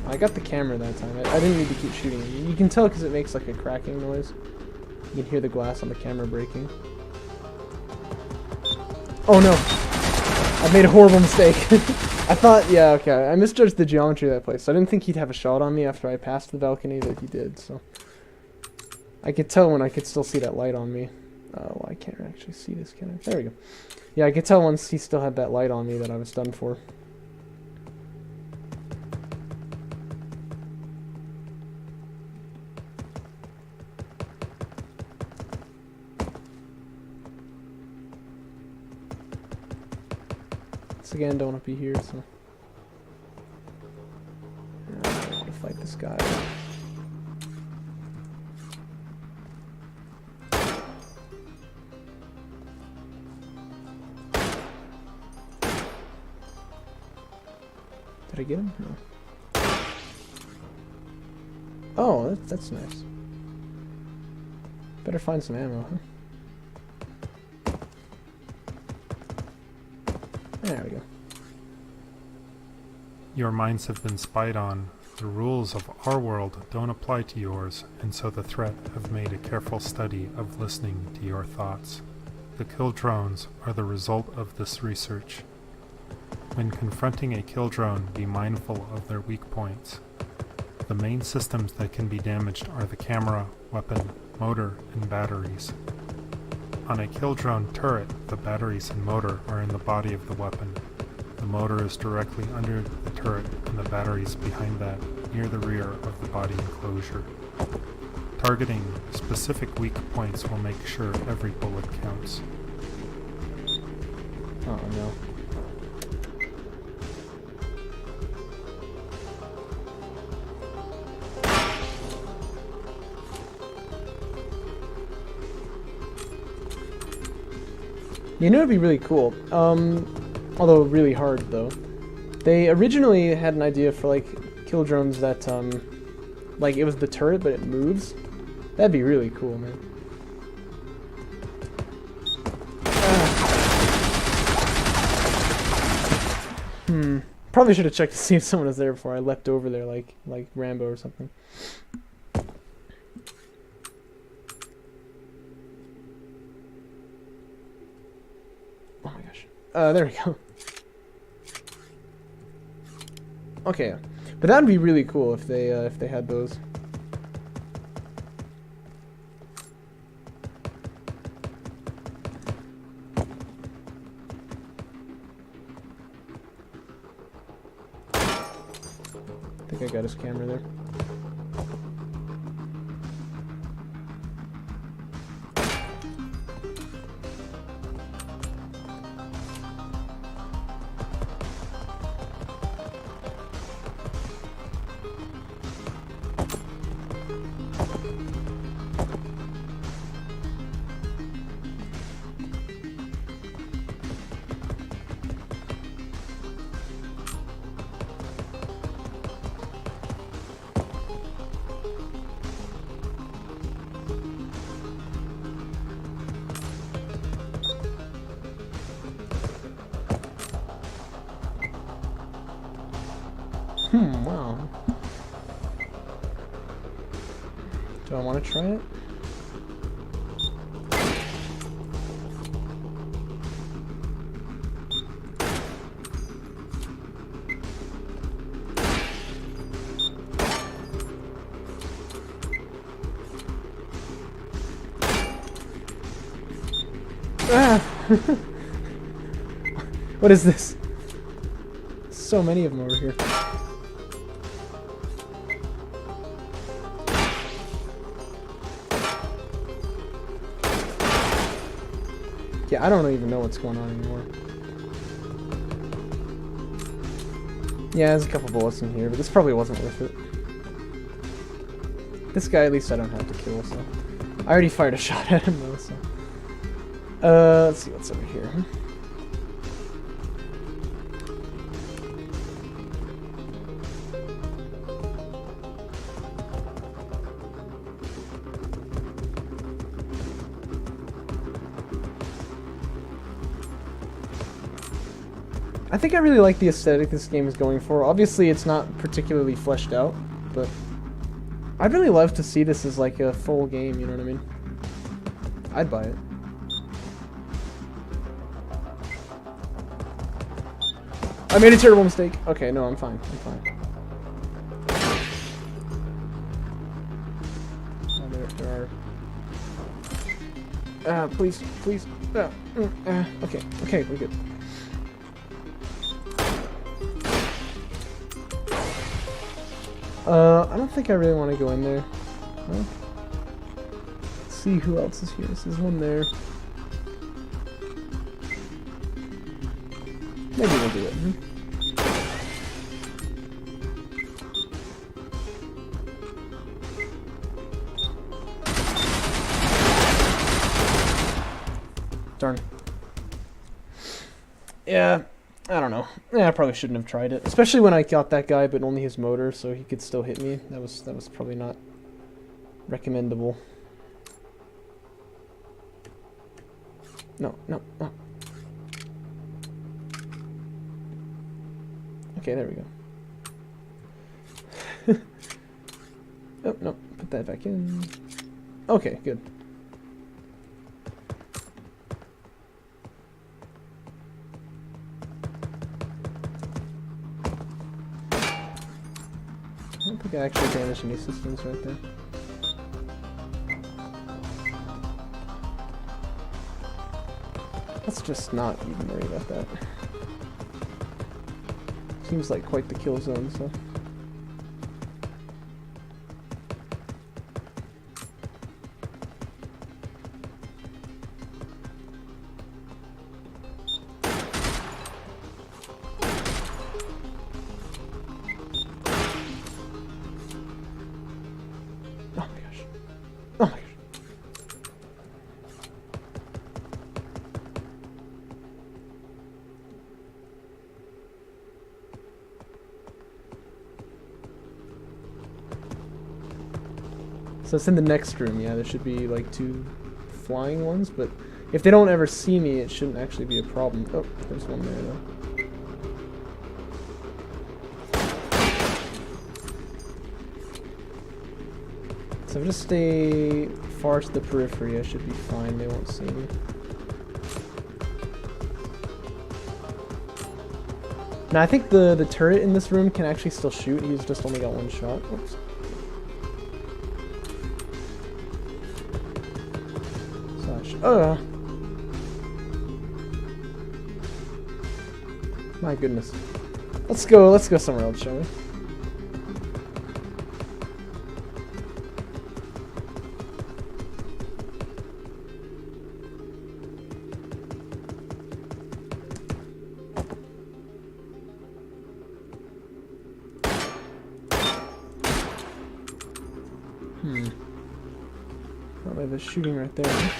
I got the camera that time. I didn't need to keep shooting. You can tell because it makes like a cracking noise. You can hear the glass on the camera breaking. Oh no! I made a horrible mistake. I thought, yeah, okay, I misjudged the geometry of that place. I didn't think he'd have a shot on me after I passed the balcony, but he did, so. I could tell when I could still see that light on me. Well, I can't actually see this, can I? There we go. Yeah, I could tell once he still had that light on me that I was done for. Again, don't want to be here, so I want to fight this guy. Did I get him? No. Oh, that's nice. Better find some ammo, huh? There we go. Your minds have been spied on. The rules of our world don't apply to yours, and so the threat have made a careful study of listening to your thoughts. The kill drones are the result of this research. When confronting a kill drone, be mindful of their weak points. The main systems that can be damaged are the camera, weapon, motor, and batteries. On a kill drone turret, the batteries and motor are in the body of the weapon. The motor is directly under the turret and the batteries behind that, near the rear of the body enclosure. Targeting specific weak points will make sure every bullet counts. Oh no. You know, it'd be really cool. Although really hard though. They originally had an idea for like kill drones that like it was the turret but it moves. That'd be really cool, man. Probably should have checked to see if someone was there before I leapt over there like Rambo or something. Oh my gosh. There we go. Okay, but that'd be really cool if they had those. I think I got his camera there. Wow. Do I want to try it? Ah! What is this? So many of them over here. Yeah, I don't even know what's going on anymore. Yeah, there's a couple bullets in here, but this probably wasn't worth it. This guy, at least I don't have to kill, so... I already fired a shot at him, though, so... let's see what's over here. I think I really like the aesthetic this game is going for. Obviously, it's not particularly fleshed out, but I'd really love to see this as like a full game, you know what I mean? I'd buy it. I made a terrible mistake. Okay, no, I'm fine. I'm fine. Oh, there are... please, please. Okay, okay, we're good. I don't think I really want to go in there. Well, let's see who else is here. This is one there. Maybe we'll do it. Darn. Yeah. I don't know. Yeah, I probably shouldn't have tried it, especially when I got that guy, but only his motor, so he could still hit me. That was probably not recommendable. No, no, no. Okay, there we go. Oh no, put that back in. Okay, good. I don't think I actually damaged any systems right there. Let's just not even worry about that. Seems like quite the kill zone, so... So it's in the next room. Yeah, there should be like 2 flying ones, but if they don't ever see me, it shouldn't actually be a problem. Oh, there's one there though. So if I just stay far to the periphery, I should be fine. They won't see me. Now I think the turret in this room can actually still shoot. He's just only got 1 shot. Oops. Oh. My goodness. Let's go somewhere else, shall we? Probably the shooting right there.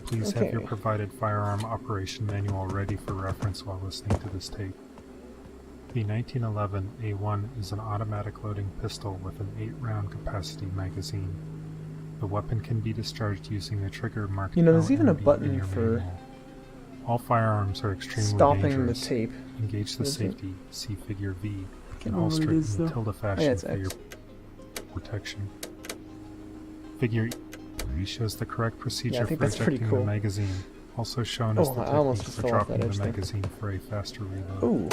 Please have your provided firearm operation manual ready for reference while listening to this tape. The 1911 A1 is an automatic loading pistol with an 8-round capacity magazine. The weapon can be discharged using the trigger marked You know, there's even a LMB button in your for manual. All firearms are extremely stopping dangerous. the tape. Engage the safety. See figure V. Can't And holster remember it what it is, in the though. tilde Oh, fashion yeah, it's for X. your protection. Figure E shows the correct procedure think for that's pretty ejecting cool. the magazine. Also shown is the I almost technique just for fell off dropping that the edge there. magazine for a faster reload. Ooh,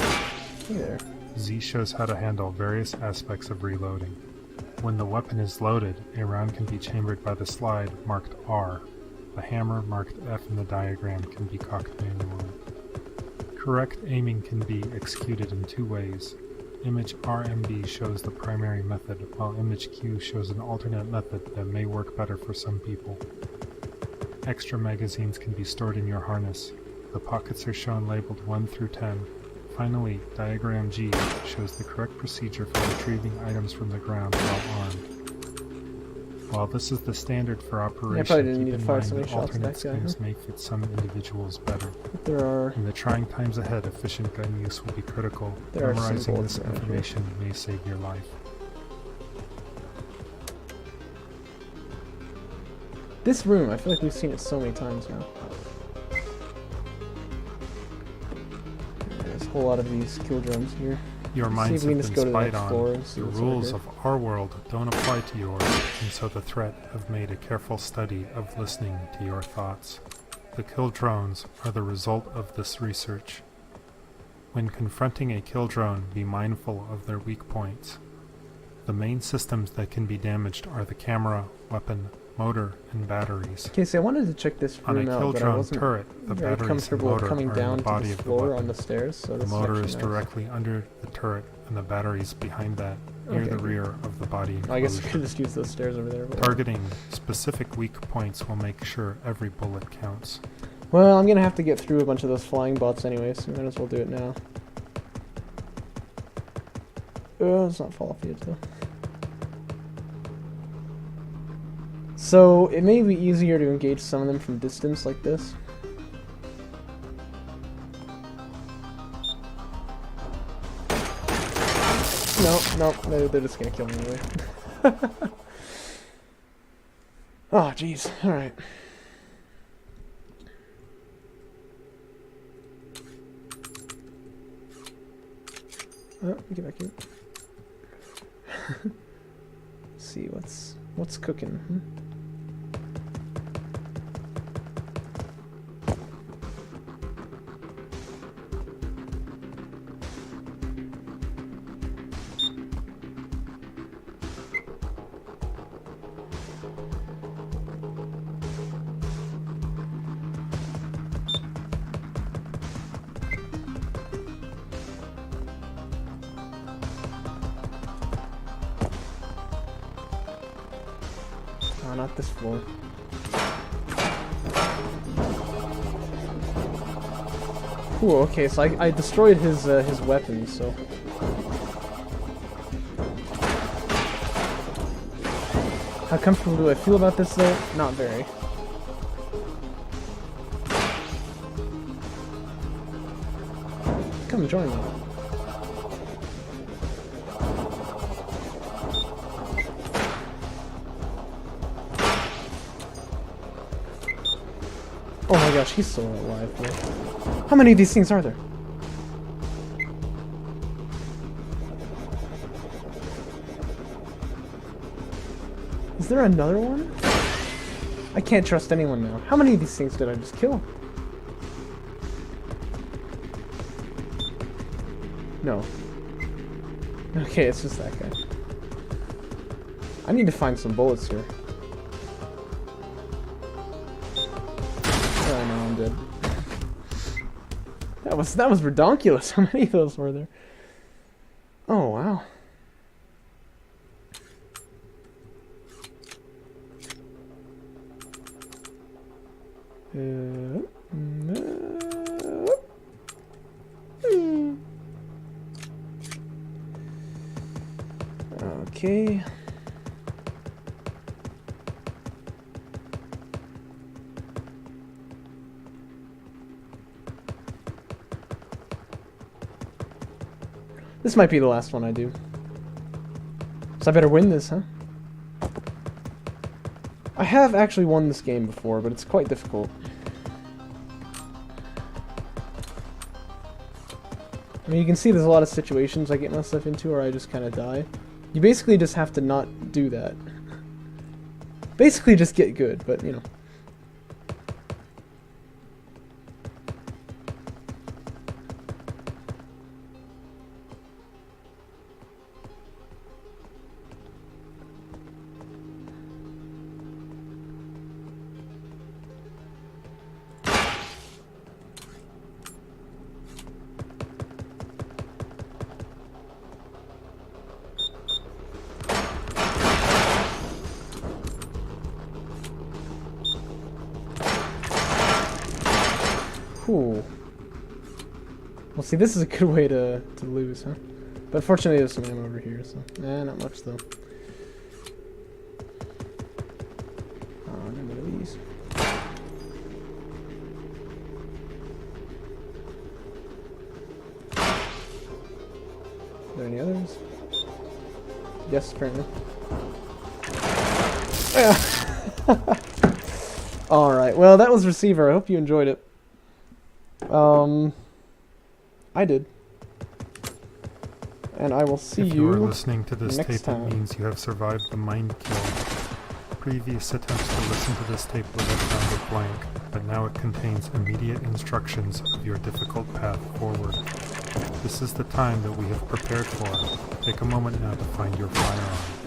hey there. Z shows how to handle various aspects of reloading. When the weapon is loaded, a round can be chambered by the slide marked R. The hammer marked F in the diagram can be cocked manually. Correct aiming can be executed in 2 ways. Image RMB shows the primary method, while image Q shows an alternate method that may work better for some people. Extra magazines can be stored in your harness. The pockets are shown labeled 1 through 10. Finally, diagram G shows the correct procedure for retrieving items from the ground while armed. While this is the standard for operation, probably didn't keep need to in fire mind so many that shots at alternate that guy, schemes may fit some individuals better. But there are... In the trying times ahead, efficient gun use will be critical. There are some Memorizing bullets this around here. information may save your life. This room, I feel like we've seen it so many times now. There's a whole lot of these kill drones here. Your See minds if we have can been just go to the spied next floor on. and see The what's over rules here. of our world don't apply to yours, and so the threat have made a careful study of listening to your thoughts. The kill drones are the result of this research. When confronting a kill drone, be mindful of their weak points. The main systems that can be damaged are the camera, weapon, motor, and batteries. Okay, so I wanted to check this On a room out, kill but I drone wasn't turret, the very batteries and comfortable motor coming are in down the to body the of the floor weapon. on the stairs, so The this motor actually is nice. directly under the turret, and the batteries behind that, near Okay, the good. rear of the body I guess I enclosure. could just use those stairs over there. But Targeting specific weak points will make sure every bullet counts. well, I'm gonna have to get through a bunch of those flying bots anyway, so we might as well do it now. Let's not fall off the edge though. So, it may be easier to engage some of them from distance like this. No, they're just gonna kill me anyway. Oh, jeez. Alright. Oh, get back here. Let's see what's cooking. Oh, not this floor. Ooh, okay, so I destroyed his weapons, so... How comfortable do I feel about this, though? Not very. come join me. Oh my gosh, he's still alive, bro. How many of these things are there? Is there another one? I can't trust anyone now. How many of these things did I just kill? No. Okay, it's just that guy. I need to find some bullets here. Oh no, I'm dead. That was redonkulous. How many of those were there? Oh wow. Okay. This might be the last one I do. So I better win this, huh? I have actually won this game before, but it's quite difficult. I mean, you can see there's a lot of situations I get myself into where I just kind of die. You basically just have to not do that. Basically just get good, but you know. Cool. Well, see, this is a good way to lose, huh? But fortunately, there's some ammo over here, so... not much, though. Oh, get rid of these. Are there any others? Yes, apparently. Alright, well, that was Receiver. I hope you enjoyed it. I did. And I will see you If you are listening to this tape, time. It means you have survived the mind kill. Previous attempts to listen to this tape would have found it blank, but now it contains immediate instructions of your difficult path forward. This is the time that we have prepared for. Take a moment now to find your firearm.